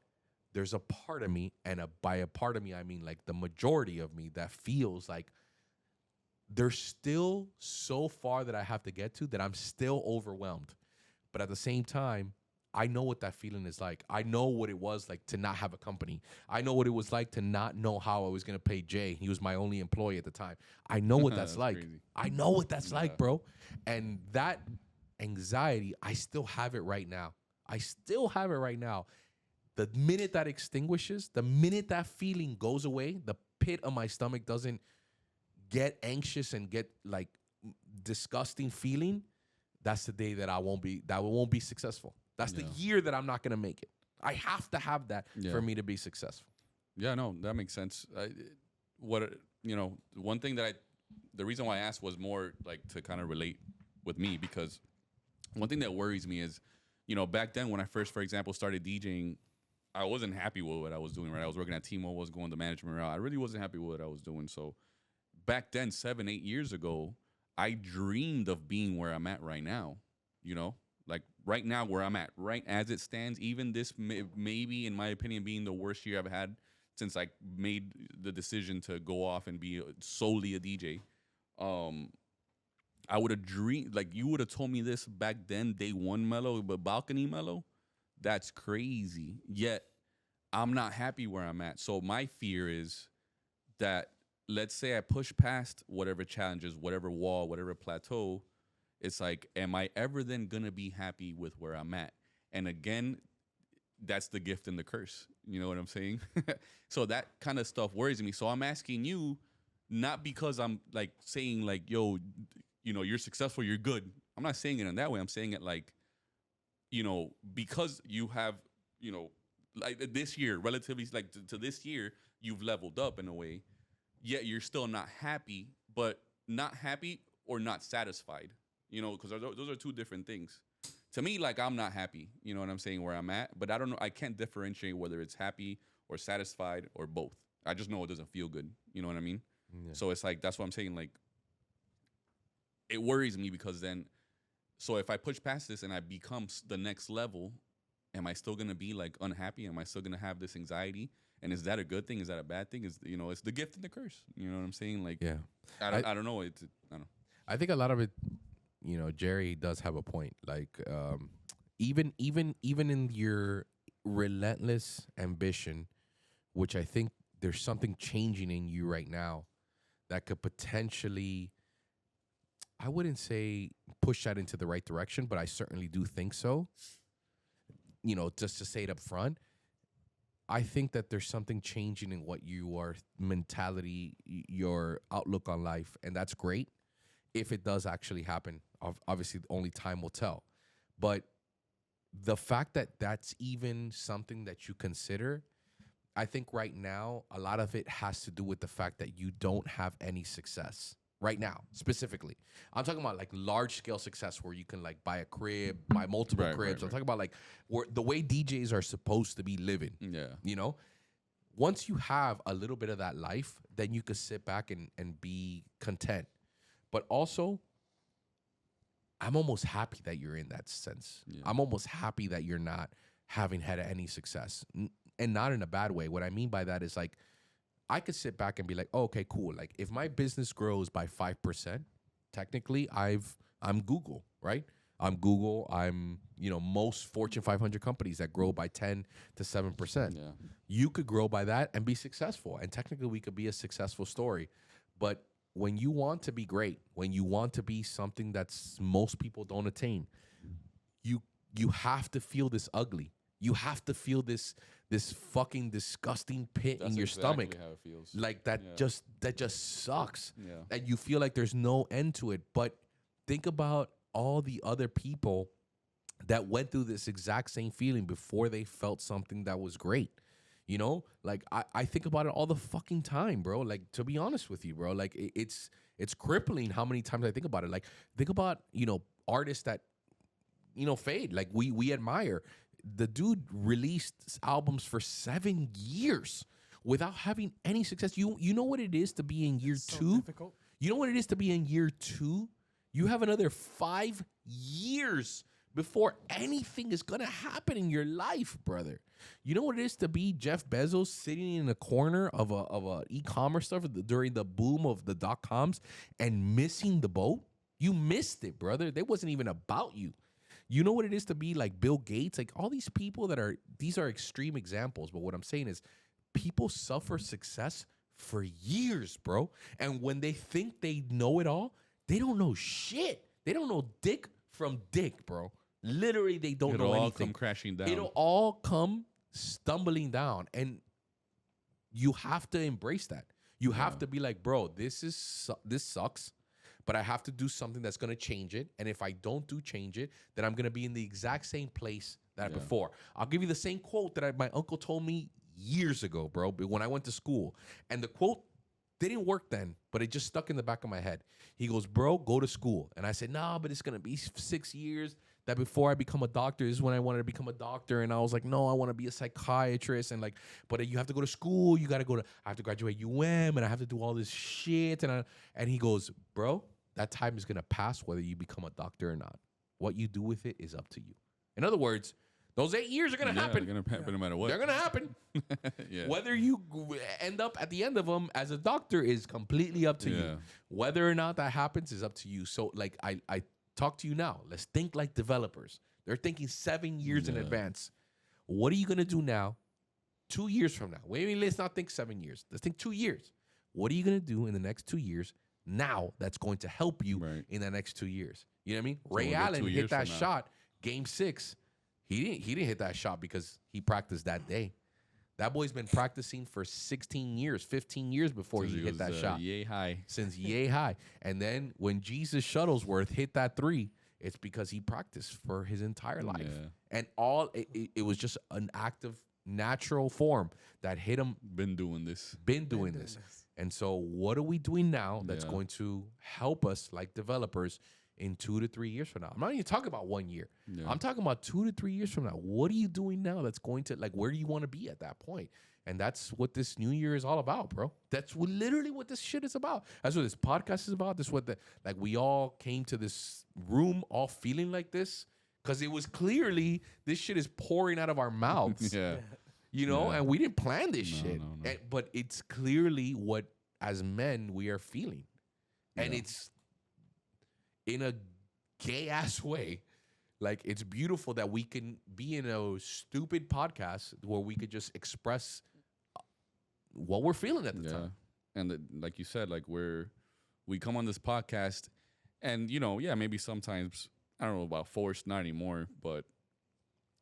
[SPEAKER 2] there's a part of me, and by a part of me, I mean like the majority of me that feels like there's still so far that I have to get to that I'm still overwhelmed. But at the same time, I know what that feeling is like. I know what it was like to not have a company. I know what it was like to not know how I was going to pay Jay. He was my only employee at the time. I know what that's like. Crazy. I know what that's like, bro. And that anxiety, I still have it right now. I still have it right now. The minute that extinguishes, the minute that feeling goes away, the pit of my stomach doesn't get anxious and get like disgusting feeling, that's the day that I won't be successful. That's the year that I'm not going to make it. I have to have that for me to be successful.
[SPEAKER 3] Yeah, no, that makes sense. One thing the reason why I asked was more like to kind of relate with me because one thing that worries me is, you know, back then when I first, for example, started DJing, I wasn't happy with what I was doing, right? I was working at T-Mobile, was going the management route. I really wasn't happy with what I was doing. So back then, 7-8 years ago, I dreamed of being where I'm at right now, you know? Like right now where I'm at, right as it stands, even this maybe, in my opinion, being the worst year I've had since I made the decision to go off and be solely a DJ. I would have dreamed, like you would have told me this back then, day one Mellow, but balcony Mellow, that's crazy. Yet I'm not happy where I'm at. So my fear is that let's say I push past whatever challenges, whatever wall, whatever plateau, it's like, am I ever then going to be happy with where I'm at? And again, that's the gift and the curse. You know what I'm saying? So that kind of stuff worries me. So I'm asking you, not because I'm like saying like, yo, you know, you're successful, you're good. I'm not saying it in that way. I'm saying it like, you know, because you have, you know, like this year, relatively like to this year, you've leveled up in a way. yet you're still not happy, but not happy or not satisfied. You know, because those are two different things. To me, like, I'm not happy. You know what I'm saying, where I'm at, but I don't know. I can't differentiate whether it's happy or satisfied or both. I just know it doesn't feel good. You know what I mean? Yeah. So it's like, that's what I'm saying. Like, it worries me because then, so if I push past this and I become the next level, am I still gonna be like unhappy? Am I still gonna have this anxiety? And is that a good thing? Is that a bad thing? Is, you know, it's the gift and the curse. You know what I'm saying? Like,
[SPEAKER 2] yeah,
[SPEAKER 3] I don't know. I don't know.
[SPEAKER 2] I think a lot of it, you know, Jerry does have a point. Like, even in your relentless ambition, which I think there's something changing in you right now that could potentially, I wouldn't say push that into the right direction, but I certainly do think so. You know, just to say it up front, I think that there's something changing in what you are, mentality, your outlook on life, and that's great if it does actually happen. Obviously, only time will tell. But the fact that that's even something that you consider, I think right now, a lot of it has to do with the fact that you don't have any success right now, specifically. I'm talking about like large scale success where you can like buy a crib, buy multiple cribs. I'm talking about like where the way DJs are supposed to be living. Yeah. You know, once you have a little bit of that life, then you could sit back and be content. But also, I'm almost happy that you're in that sense. Yeah. I'm almost happy that you're not having had any success, and not in a bad way. What I mean by that is like, I could sit back and be like, oh, okay, cool. Like if my business grows by 5%, technically I'm Google, right? I'm Google. I'm, you know, most Fortune 500 companies that grow by 10 to 7%. Yeah. You could grow by that and be successful. And technically we could be a successful story. But when you want to be great, when you want to be something that's most people don't attain, you have to feel this ugly. You have to feel this fucking disgusting pit in your stomach. How it feels. Like that just sucks. Yeah. And you feel like there's no end to it. But think about all the other people that went through this exact same feeling before they felt something that was great. You know, like I think about it all the fucking time, bro. Like, to be honest with you, bro, like it's crippling how many times I think about it. Like, think about, you know, artists that, you know, fade. Like we admire. The dude released albums for 7 years without having any success. You know what it is to be in year two? Difficult. You know what it is to be in year 2? You have another 5 years before anything is gonna happen in your life, brother. You know what it is to be Jeff Bezos sitting in a corner of a e-commerce stuff during the boom of the .coms and missing the boat? You missed it, brother. That wasn't even about you. You know what it is to be like Bill Gates? Like all these people these are extreme examples, but what I'm saying is people suffer success for years, bro. And when they think they know it all, they don't know shit. They don't know dick from dick, bro. Literally, they don't know anything. It'll all come crashing down. It'll all come stumbling down. And you have to embrace that. You have to be like, bro, this sucks. But I have to do something that's going to change it. And if I don't change it, then I'm going to be in the exact same place that before. I'll give you the same quote that my uncle told me years ago, bro, when I went to school. And the quote didn't work then, but it just stuck in the back of my head. He goes, bro, go to school. And I said, nah, but it's going to be 6 years. That before I become a doctor, this is when I wanted to become a doctor. And I was like, no, I want to be a psychiatrist. And like, but you have to go to school. You got to I have to graduate UM and I have to do all this shit. And he goes, bro, that time is going to pass whether you become a doctor or not. What you do with it is up to you. In other words, those 8 years are going to happen. They're going to happen no matter what. They're going to happen. Whether you end up at the end of them as a doctor is completely up to you. Whether or not that happens is up to you. So like I talk to you now. Let's think like developers. They're thinking 7 years in advance. What are you going to do now 2 years from now? Wait, let's not think 7 years. Let's think 2 years. What are you going to do in the next 2 years now that's going to help you in the next 2 years? You know what I mean? So Ray Allen hit that shot, Game 6. He didn't hit that shot because he practiced that day. That boy's been practicing for 16 years, 15 years before he hit that shot.
[SPEAKER 3] Yay high.
[SPEAKER 2] Since yay high. And then when Jesus Shuttlesworth hit that 3, it's because he practiced for his entire life. Yeah. And it was just an act of natural form that hit him.
[SPEAKER 3] Been doing this.
[SPEAKER 2] And so what are we doing now that's going to help us like developers in 2 to 3 years from now? I'm not even talking about 1 year. I'm talking about 2 to 3 years from now. What are you doing now that's going to, like, where do you want to be at that point? And that's what this new year is all about, bro. That's literally what this shit is about. That's what this podcast is about. That's what we all came to this room all feeling like this because it was clearly this shit is pouring out of our mouths. You know, and we didn't plan this shit. No. But it's clearly what, as men, we are feeling. And it's in a gay-ass way. Like, it's beautiful that we can be in a stupid podcast where we could just express what we're feeling at the time.
[SPEAKER 3] And like you said, like, we come on this podcast and, you know, maybe sometimes, I don't know about forced, not anymore, but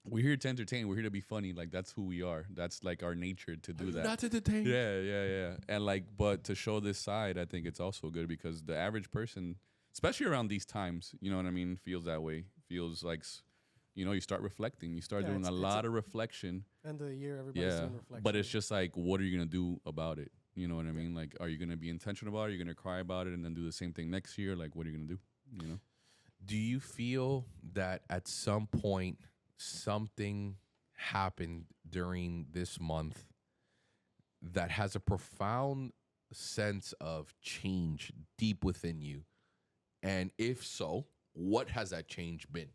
[SPEAKER 3] we're here to entertain. We're here to be funny. Like, that's who we are. That's, like, our nature to do that.
[SPEAKER 2] Not to entertain.
[SPEAKER 3] Yeah. And, like, but to show this side, I think it's also good because the average person, especially around these times, you know what I mean, feels that way. Feels like, you know, you start reflecting. You start doing a lot of reflection.
[SPEAKER 1] End of the year, everybody's doing reflection.
[SPEAKER 3] But it's just like, what are you going to do about it? You know what I mean? Like, are you going to be intentional about it? Are you going to cry about it and then do the same thing next year? Like, what are you going to do? You know?
[SPEAKER 2] Do you feel that at some point something happened during this month that has a profound sense of change deep within you? And if so, what has that change been?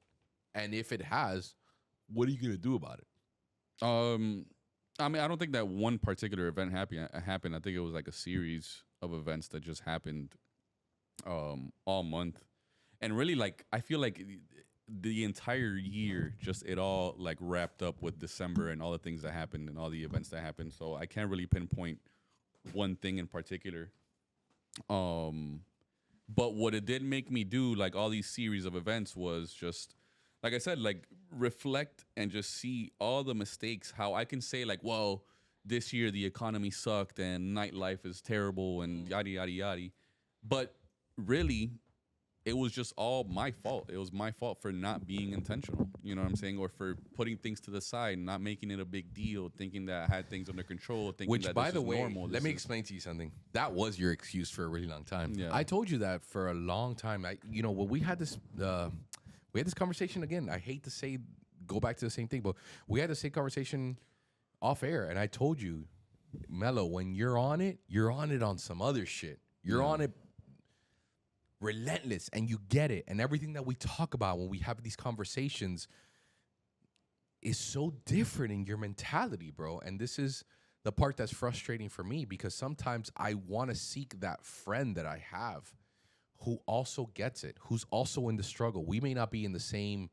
[SPEAKER 2] And if it has, what are you going to do about it?
[SPEAKER 3] I mean, I don't think that one particular event happened. I think it was like a series of events that just happened all month. And really, like, I feel like the entire year, just it all like wrapped up with December and all the things that happened and all the events that happened. So I can't really pinpoint one thing in particular. But what it did make me do, like all these series of events, was just, like I said, like reflect and just see all the mistakes, how I can say like, well, this year the economy sucked and nightlife is terrible and yada, yada, yada. But really, it was just all my fault. It was my fault for not being intentional, you know what I'm saying? Or for putting things to the side, not making it a big deal, thinking that I had things under control, thinking
[SPEAKER 2] Which,
[SPEAKER 3] that
[SPEAKER 2] by
[SPEAKER 3] this
[SPEAKER 2] the
[SPEAKER 3] is
[SPEAKER 2] way,
[SPEAKER 3] normal.
[SPEAKER 2] let me explain to you something. That was your excuse for a really long time.
[SPEAKER 3] Yeah.
[SPEAKER 2] I told you that for a long time. When we had this conversation again. I hate to go back to the same thing, but we had the same conversation off air, and I told you, Mello, when you're on it on some other shit. You're on it relentless, and you get it, and everything that we talk about when we have these conversations is so different in your mentality, bro. And this is the part that's frustrating for me, because sometimes I want to seek that friend that I have who also gets it, who's also in the struggle. We may not be in the same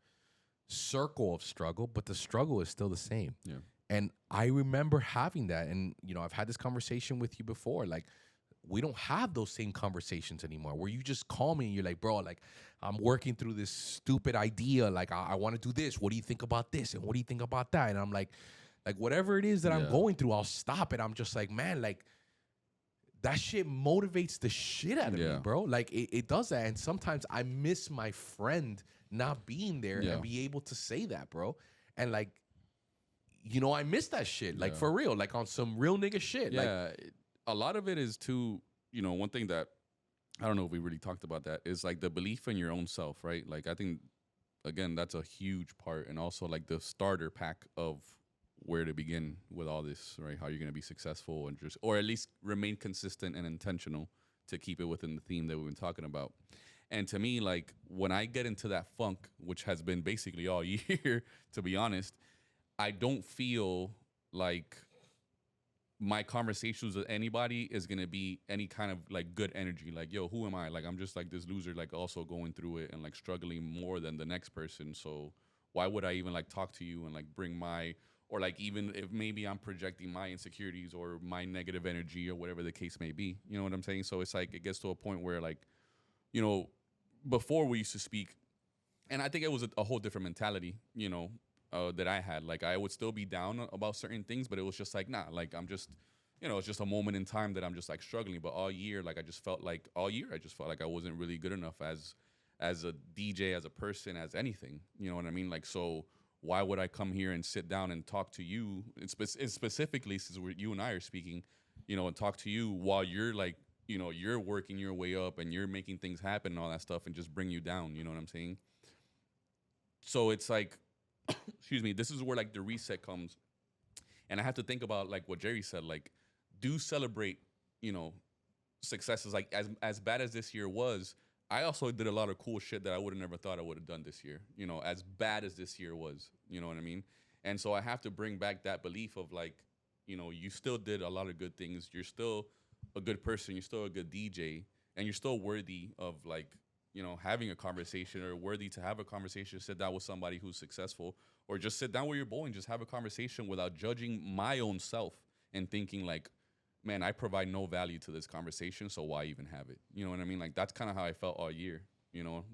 [SPEAKER 2] circle of struggle, but the struggle is still the same.
[SPEAKER 3] Yeah.
[SPEAKER 2] And I remember having that, and I've had this conversation with you before, like, we don't have those same conversations anymore where you just call me and you're like, bro, like, I'm working through this stupid idea. Like, I want to do this. What do you think about this? And what do you think about that? And I'm like, whatever it is that I'm going through, I'll stop it. I'm just like, man, like, that shit motivates the shit out of me, bro. Like, it does that. And sometimes I miss my friend not being there and be able to say that, bro. And like, I miss that shit. Like, for real. Like, on some real nigga shit.
[SPEAKER 3] Yeah. Like, a lot of it is too, one thing that I don't know if we really talked about that is like the belief in your own self, right? Like, I think, again, that's a huge part. And also like the starter pack of where to begin with all this, right? How you're going to be successful and or at least remain consistent and intentional to keep it within the theme that we've been talking about. And to me, like, when I get into that funk, which has been basically all year, to be honest, I don't feel like my conversations with anybody is going to be any kind of like good energy. Like, yo, who am I? Like, I'm just like this loser, like also going through it and like struggling more than the next person. So why would I even like talk to you and like bring or like, even if maybe I'm projecting my insecurities or my negative energy or whatever the case may be, you know what I'm saying? So it's like, it gets to a point where like, before we used to speak, and I think it was a whole different mentality, that I had. Like, I would still be down about certain things, but it was just like, nah, like, I'm just, it's just a moment in time that I'm just like struggling. But all year, like, I just felt like I wasn't really good enough as a DJ, as a person, as anything. You know what I mean? Like, so why would I come here and sit down and talk to you, and specifically since you and I are speaking, and talk to you while you're like, you're working your way up and you're making things happen and all that stuff and just bring you down. You know what I'm saying? So it's like, excuse me, this is where like the reset comes. And I have to think about like what Jerry said, like, do celebrate, successes. Like as bad as this year was, I also did a lot of cool shit that I would have never thought I would have done this year. As bad as this year was, you know what I mean? And so I have to bring back that belief of like, you still did a lot of good things. You're still a good person. You're still a good DJ, and you're still worthy of like, having a conversation, or worthy to have a conversation, sit down with somebody who's successful, or just sit down with your boy and just have a conversation without judging my own self and thinking like, man, I provide no value to this conversation, so why even have it? You know what I mean? Like, that's kind of how I felt all year,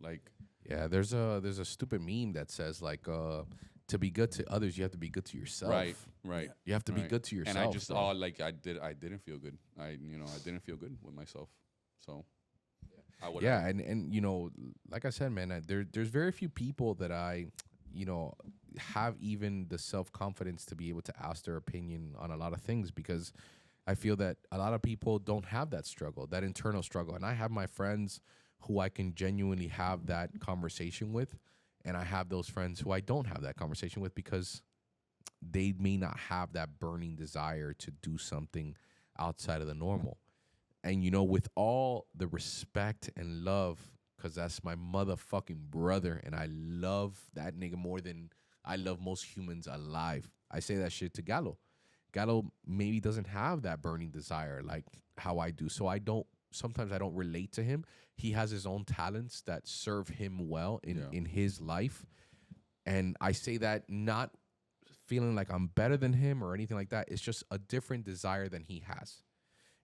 [SPEAKER 3] like.
[SPEAKER 2] Yeah, there's a stupid meme that says like, to be good to others, you have to be good to yourself.
[SPEAKER 3] Right.
[SPEAKER 2] You have to be good to yourself.
[SPEAKER 3] And I just like I didn't feel good. I didn't feel good with myself. So
[SPEAKER 2] yeah, and like I said, man, there's very few people that I, have even the self-confidence to be able to ask their opinion on a lot of things, because I feel that a lot of people don't have that struggle, that internal struggle. And I have my friends who I can genuinely have that conversation with, and I have those friends who I don't have that conversation with because they may not have that burning desire to do something outside of the normal. And, with all the respect and love, because that's my motherfucking brother, and I love that nigga more than I love most humans alive. I say that shit to Gallo. Gallo maybe doesn't have that burning desire like how I do. So sometimes I don't relate to him. He has his own talents that serve him well in his life. And I say that not feeling like I'm better than him or anything like that. It's just a different desire than he has.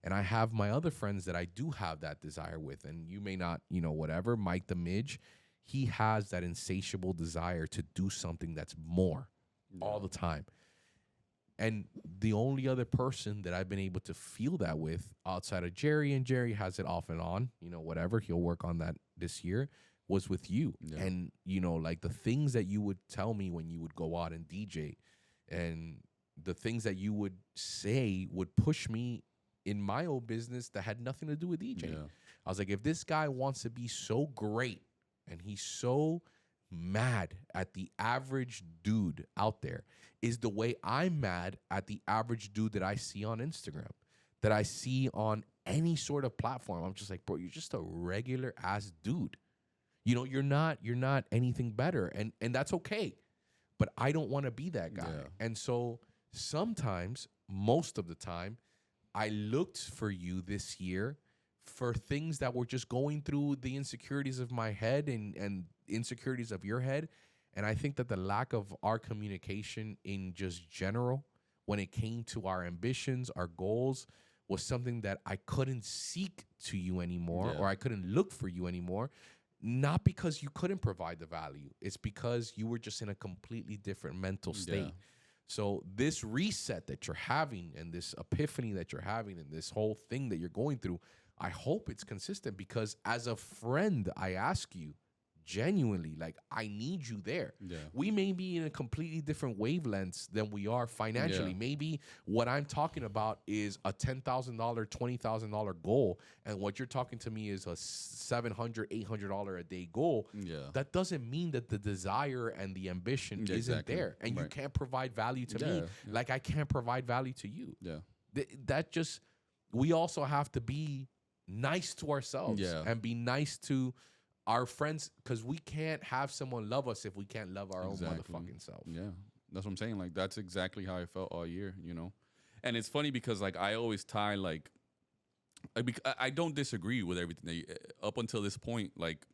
[SPEAKER 2] And I have my other friends that I do have that desire with. And you may not, whatever, Mike the Midge, he has that insatiable desire to do something that's more all the time. And the only other person that I've been able to feel that with outside of Jerry, and Jerry has it off and on, whatever, he'll work on that this year, was with you. Yeah. And, like the things that you would tell me when you would go out and DJ, and the things that you would say would push me in my own business that had nothing to do with DJing. Yeah. I was like, if this guy wants to be so great and he's so mad at the average dude out there, is the way I'm mad at the average dude that I see on Instagram, that I see on any sort of platform. I'm just like, bro, you're just a regular ass dude. You're not anything better. And that's okay. But I don't want to be that guy. Yeah. And so sometimes, most of the time, I looked for you this year for things that were just going through the insecurities of my head and insecurities of your head. And I think that the lack of our communication in just general, when it came to our ambitions, our goals, was something that I couldn't seek to you anymore, or I couldn't look for you anymore. Not because you couldn't provide the value. It's because you were just in a completely different mental state. Yeah. So this reset that you're having, and this epiphany that you're having, and this whole thing that you're going through, I hope it's consistent, because as a friend, I ask you genuinely, like, I need you there. Yeah. We may be in a completely different wavelengths than we are financially. Yeah. Maybe what I'm talking about is a $10,000, $20,000 goal, and what you're talking to me is a $700, $800 a day goal. Yeah. That doesn't mean that the desire and the ambition isn't there, and you can't provide value to me like I can't provide value to you. Yeah. That just, we also have to be nice to ourselves and be nice to our friends, because we can't have someone love us if we can't love our own motherfucking self.
[SPEAKER 3] Yeah, that's what I'm saying. Like, that's exactly how I felt all year, And it's funny because, like, I always tie, like, I don't disagree with everything up until this point. Like,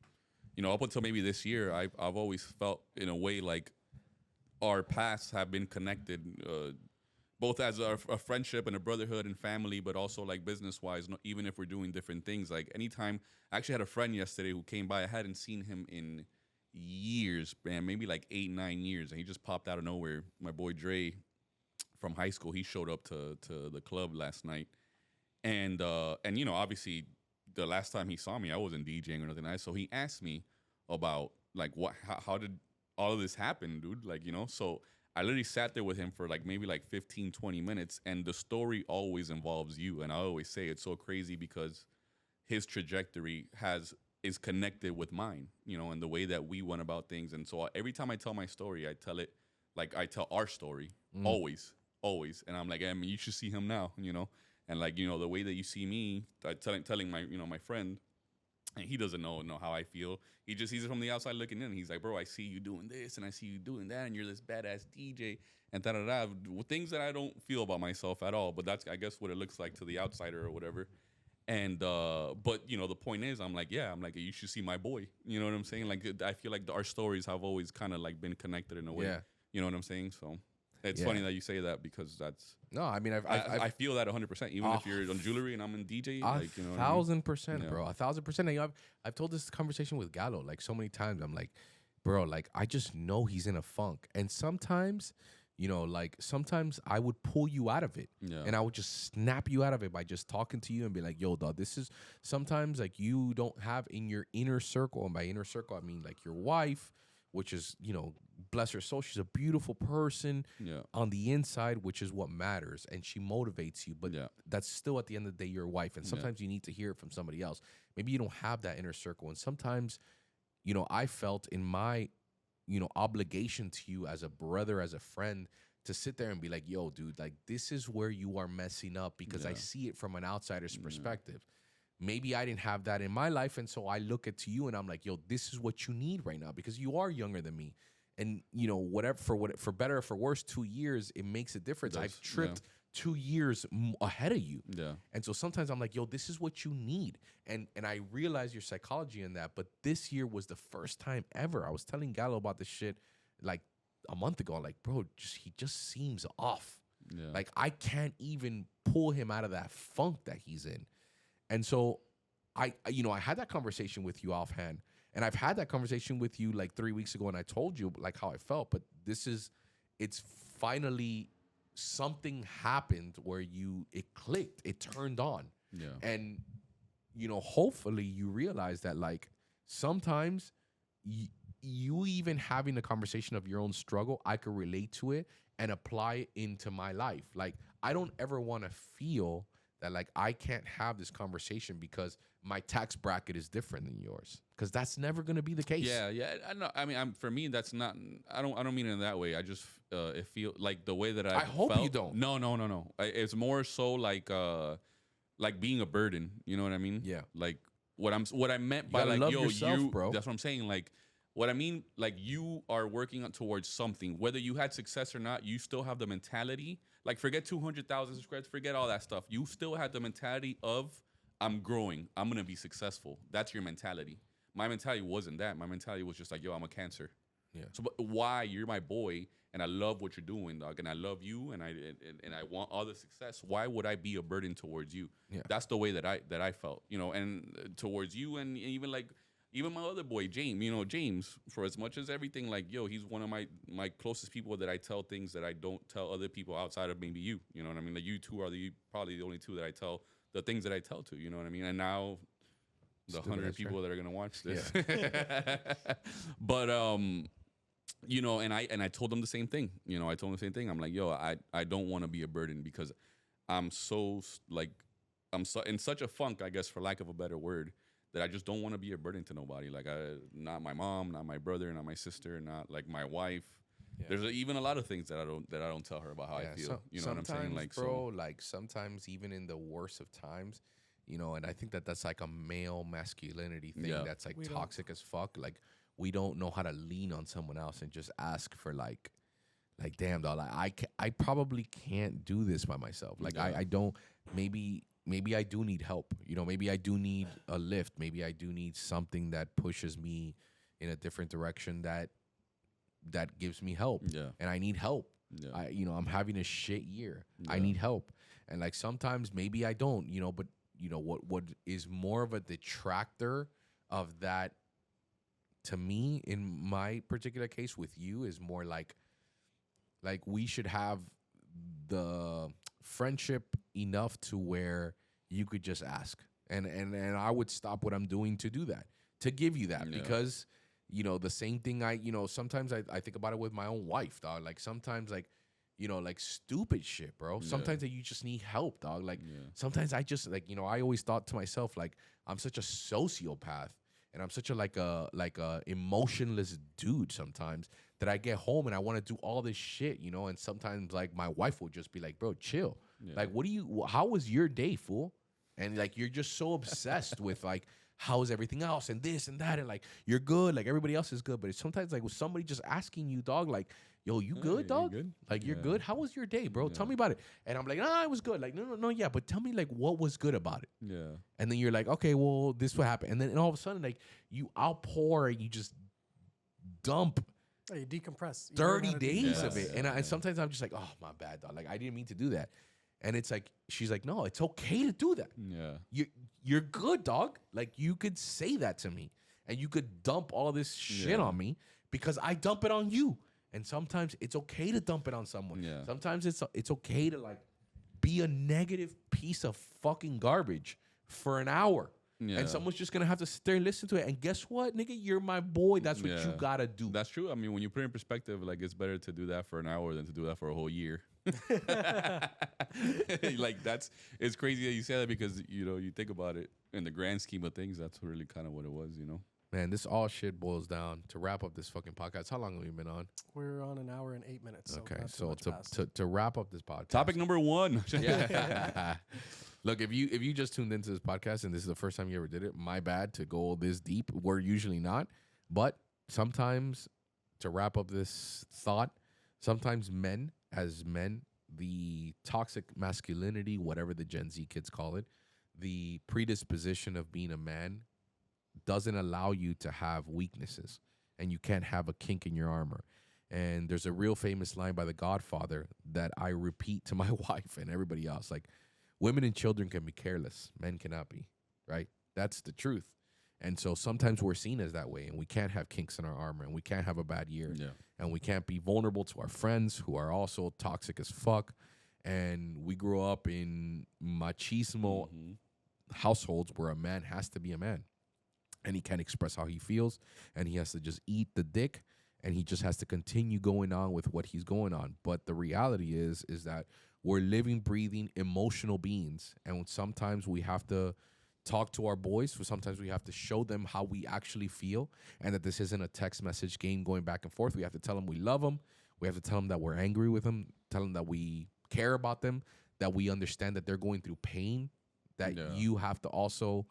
[SPEAKER 3] up until maybe this year, I've always felt in a way like our paths have been connected, both as a friendship and a brotherhood and family, but also like business-wise, even if we're doing different things. Like, anytime, I actually had a friend yesterday who came by. I hadn't seen him in years, man, maybe like 8, 9 years, and he just popped out of nowhere. My boy Dre from high school, he showed up to the club last night, and obviously the last time he saw me, I wasn't DJing or nothing. So he asked me about like how did all of this happen, dude? Like, so I literally sat there with him for like maybe like 15, 20 minutes, and the story always involves you. And I always say it's so crazy because his trajectory is connected with mine, you know, and the way that we went about things. And so every time I tell my story, I tell it like I tell our story always. And I'm like, I mean, you should see him now, you know, and like, you know, the way that you see me, telling my, you know, my friend. And he doesn't know how I feel. He just sees it from the outside looking in. He's like, bro, I see you doing this, and I see you doing that, and you're this badass DJ, and da-da-da. Things that I don't feel about myself at all. But that's, I guess, what it looks like to the outsider or whatever. And, but, you know, the point is, I'm like, you should see my boy. You know what I'm saying? Like, I feel like our stories have always kind of, like, been connected in a way. Yeah. You know what I'm saying? So it's funny that you say that because that's...
[SPEAKER 2] No, I mean,
[SPEAKER 3] I feel that 100%. Even if you're on jewelry and I'm in DJ, like, you know,
[SPEAKER 2] 1,000%, bro, 1,000%. And I've told this conversation with Gallo like so many times. I'm like, bro, like I just know he's in a funk, and sometimes, you know, like sometimes I would pull you out of it, and I would just snap you out of it by just talking to you and be like, yo, dog, this is sometimes like you don't have in your inner circle, and by inner circle I mean like your wife, which is, you know, bless her soul, she's a beautiful person on the inside, which is what matters, and she motivates you, but that's still at the end of the day your wife, and sometimes you need to hear it from somebody else. Maybe you don't have that inner circle, and sometimes, you know, I felt in my, you know, obligation to you as a brother, as a friend, to sit there and be like, yo, dude, like this is where you are messing up, because I see it from an outsider's perspective. Maybe I didn't have that in my life, and so I look at to you and I'm like, yo, this is what you need right now, because you are younger than me. And, you know, for better or for worse, 2 years, it makes a difference. I've tripped 2 years ahead of you. Yeah. And so sometimes I'm like, yo, this is what you need. And I realize your psychology in that. But this year was the first time ever. I was telling Gallo about this shit like a month ago. Like, bro, he just seems off. Yeah. Like, I can't even pull him out of that funk that he's in. And so I had that conversation with you offhand, and I've had that conversation with you like 3 weeks ago, and I told you like how I felt, but it's finally something happened where it clicked, it turned on. Yeah. And, you know, hopefully you realize that like sometimes you even having a conversation of your own struggle, I could relate to it and apply it into my life. Like, I don't ever want to feel that like I can't have this conversation because my tax bracket is different than yours, because that's never going to be the case. Yeah, I know. I mean, for me, that's not. I don't mean it in that way. I just it feel like the way that I hope felt, you don't. No. It's more so like being a burden. You know what I mean? Yeah. Like what I meant by like, yo, yourself, bro. That's what I'm saying. Like, what I mean, like, you are working towards something. Whether you had success or not, you still have the mentality. Like, forget 200,000 subscribers, forget all that stuff. You still had the mentality of, I'm growing, I'm going to be successful. That's your mentality. My mentality wasn't that. My mentality was just like, yo, I'm a cancer. Yeah. So, but why? You're my boy, and I love what you're doing, dog, and I love you, and I want all the success. Why would I be a burden towards you? Yeah. That's the way that I felt, you know, and towards you, and even like, even my other boy, James, you know, James, for as much as everything, like, yo, he's one of my closest people that I tell things that I don't tell other people outside of maybe you. You know what I mean? Like, you two are probably the only two that I tell the things that I tell to, you know what I mean? And now the 100 people that are going to watch this. Yeah. But, you know, and I told them the same thing. You know, I told them the same thing. I'm like, yo, I don't want to be a burden, because I'm so in such a funk, I guess, for lack of a better word, that I just don't want to be a burden to nobody. Like, not my mom, not my brother, not my sister, not like my wife. Yeah. There's even a lot of things that I don't tell her about how I feel. You know what I'm saying? Like, bro, like sometimes even in the worst of times, you know, and I think that's like a male masculinity thing that's like toxic as fuck. Like, we don't know how to lean on someone else and just ask for like damn, dog, like I probably can't do this by myself. Like, I don't. Maybe I do need help. You know, maybe I do need a lift. Maybe I do need something that pushes me in a different direction that gives me help. Yeah. And I need help. Yeah. I'm having a shit year. Yeah. I need help. And like sometimes maybe I don't, you know, but you know what is more of a detractor of that to me in my particular case with you is more like we should have the friendship enough to where you could just ask, and I would stop what I'm doing to do that, to give you that, because The same thing sometimes I think about it with my own wife, dog. Like sometimes like, like stupid shit, bro. Sometimes that you just need help, dog. Like sometimes I just like, I always thought to myself, like, I'm such a sociopath and I'm such a like a emotionless dude sometimes that I get home and I want to do all this shit, and sometimes like my wife will just be like, bro, chill. Like, how was your day, fool? And like, you're just so obsessed with like, how's everything else and this and that. And like, you're good. Like everybody else is good. But it's sometimes like with somebody just asking you, dog, like, yo, you good, dog? You good? Like, you're good? How was your day, bro? Tell me about it. And I'm like, it was good. Like, no, yeah. But tell me, like, what was good about it?
[SPEAKER 3] Yeah.
[SPEAKER 2] And then you're like, okay, well, this what happened. And then all of a sudden, like, you outpour and you just dump
[SPEAKER 1] you decompress.
[SPEAKER 2] 30 days of it. And sometimes I'm just like, oh, my bad, dog. Like, I didn't mean to do that. And it's like, she's like, no, it's okay to do that.
[SPEAKER 3] Yeah.
[SPEAKER 2] You're good, dog. Like, you could say that to me. And you could dump all of this shit on me because I dump it on you. And sometimes it's okay to dump it on someone. Yeah. Sometimes it's okay to like be a negative piece of fucking garbage for an hour. Yeah. And someone's just gonna have to sit there and listen to it. And guess what, nigga? You're my boy. That's what you gotta do.
[SPEAKER 3] That's true. I mean, when you put it in perspective, like it's better to do that for an hour than to do that for a whole year. Like it's crazy that you say that because you think about it in the grand scheme of things. That's really kind of what it was.
[SPEAKER 2] Man, this all shit boils down to wrap up this fucking podcast. How long have we been on?
[SPEAKER 1] We're on an hour and 8 minutes.
[SPEAKER 2] Okay, so to wrap up this podcast.
[SPEAKER 3] Topic number 1.
[SPEAKER 2] Yeah. Look, if you just tuned into this podcast and this is the first time you ever did it, my bad to go this deep. We're usually not. But sometimes, to wrap up this thought, sometimes men, the toxic masculinity, whatever the Gen Z kids call it, the predisposition of being a man doesn't allow you to have weaknesses, and you can't have a kink in your armor. And there's a real famous line by The Godfather that I repeat to my wife and everybody else. Like, women and children can be careless. Men cannot be, right? That's the truth. And so sometimes we're seen as that way, and we can't have kinks in our armor, and we can't have a bad year. Yeah. And we can't be vulnerable to our friends who are also toxic as fuck. And we grew up in machismo households where a man has to be a man. And he can't express how he feels, and he has to just eat the dick, and he just has to continue going on with what he's going on. But the reality is that we're living, breathing, emotional beings, and sometimes we have to talk to our boys. Sometimes we have to show them how we actually feel, and that this isn't a text message game going back and forth. We have to tell them we love them. We have to tell them that we're angry with them, tell them that we care about them, that we understand that they're going through pain, that you have to also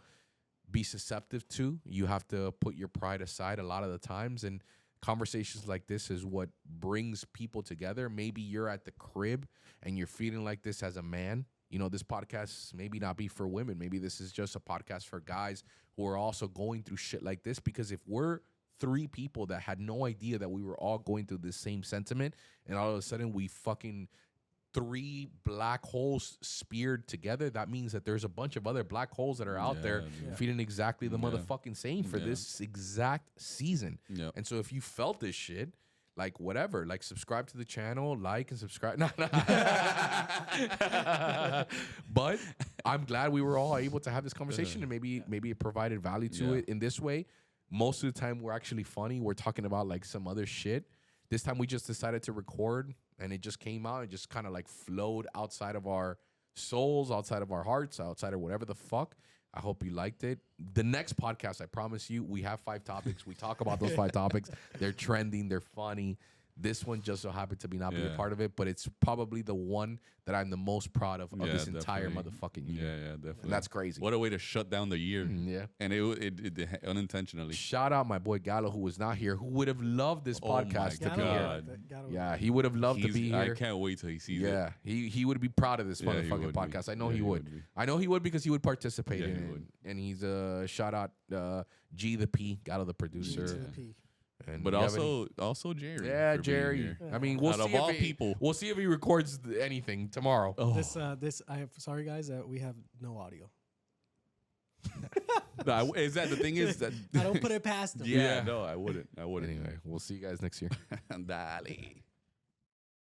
[SPEAKER 2] be susceptible to. You have to put your pride aside a lot of the times, and conversations like this is what brings people together. Maybe you're at the crib and you're feeling like this as a man. This podcast maybe not be for women. Maybe this is just a podcast for guys who are also going through shit like this, because if we're 3 people that had no idea that we were all going through this same sentiment, and all of a sudden we fucking 3 black holes speared together, that means that there's a bunch of other black holes that are out there feeling exactly the motherfucking same for this exact season. Yeah. And so if you felt this shit, like whatever, like subscribe to the channel, like and subscribe. But I'm glad we were all able to have this conversation, and maybe it provided value to it in this way. Most of the time we're actually funny. We're talking about like some other shit. This time we just decided to record, and it just came out and just kind of like flowed outside of our souls, outside of our hearts, outside of whatever the fuck. I hope you liked it. The next podcast, I promise you, we have 5 topics. We talk about those 5 topics. They're trending. They're funny. This one just so happened to be not be a part of it, but it's probably the one that I'm the most proud of this entire motherfucking year.
[SPEAKER 3] Yeah, definitely.
[SPEAKER 2] And that's crazy.
[SPEAKER 3] What a way to shut down the year.
[SPEAKER 2] Yeah.
[SPEAKER 3] And it unintentionally.
[SPEAKER 2] Shout out my boy Gallo, who was not here, who would have loved this podcast to be here. Yeah, he would have loved to be here.
[SPEAKER 3] I can't wait till he sees it.
[SPEAKER 2] Yeah, he would be proud of this motherfucking podcast. I know he would. I know he would, because he would participate in it. And he's a shout out G the P, Gallo the producer. G to the P.
[SPEAKER 3] But also Jerry.
[SPEAKER 2] Yeah, Jerry. I mean, we'll see if he records anything tomorrow.
[SPEAKER 1] Oh. Sorry guys, we have no audio.
[SPEAKER 3] Is that the thing? Is that
[SPEAKER 1] I don't put it past him.
[SPEAKER 3] Yeah, no, I wouldn't.
[SPEAKER 2] Anyway, we'll see you guys next year.
[SPEAKER 3] Dale.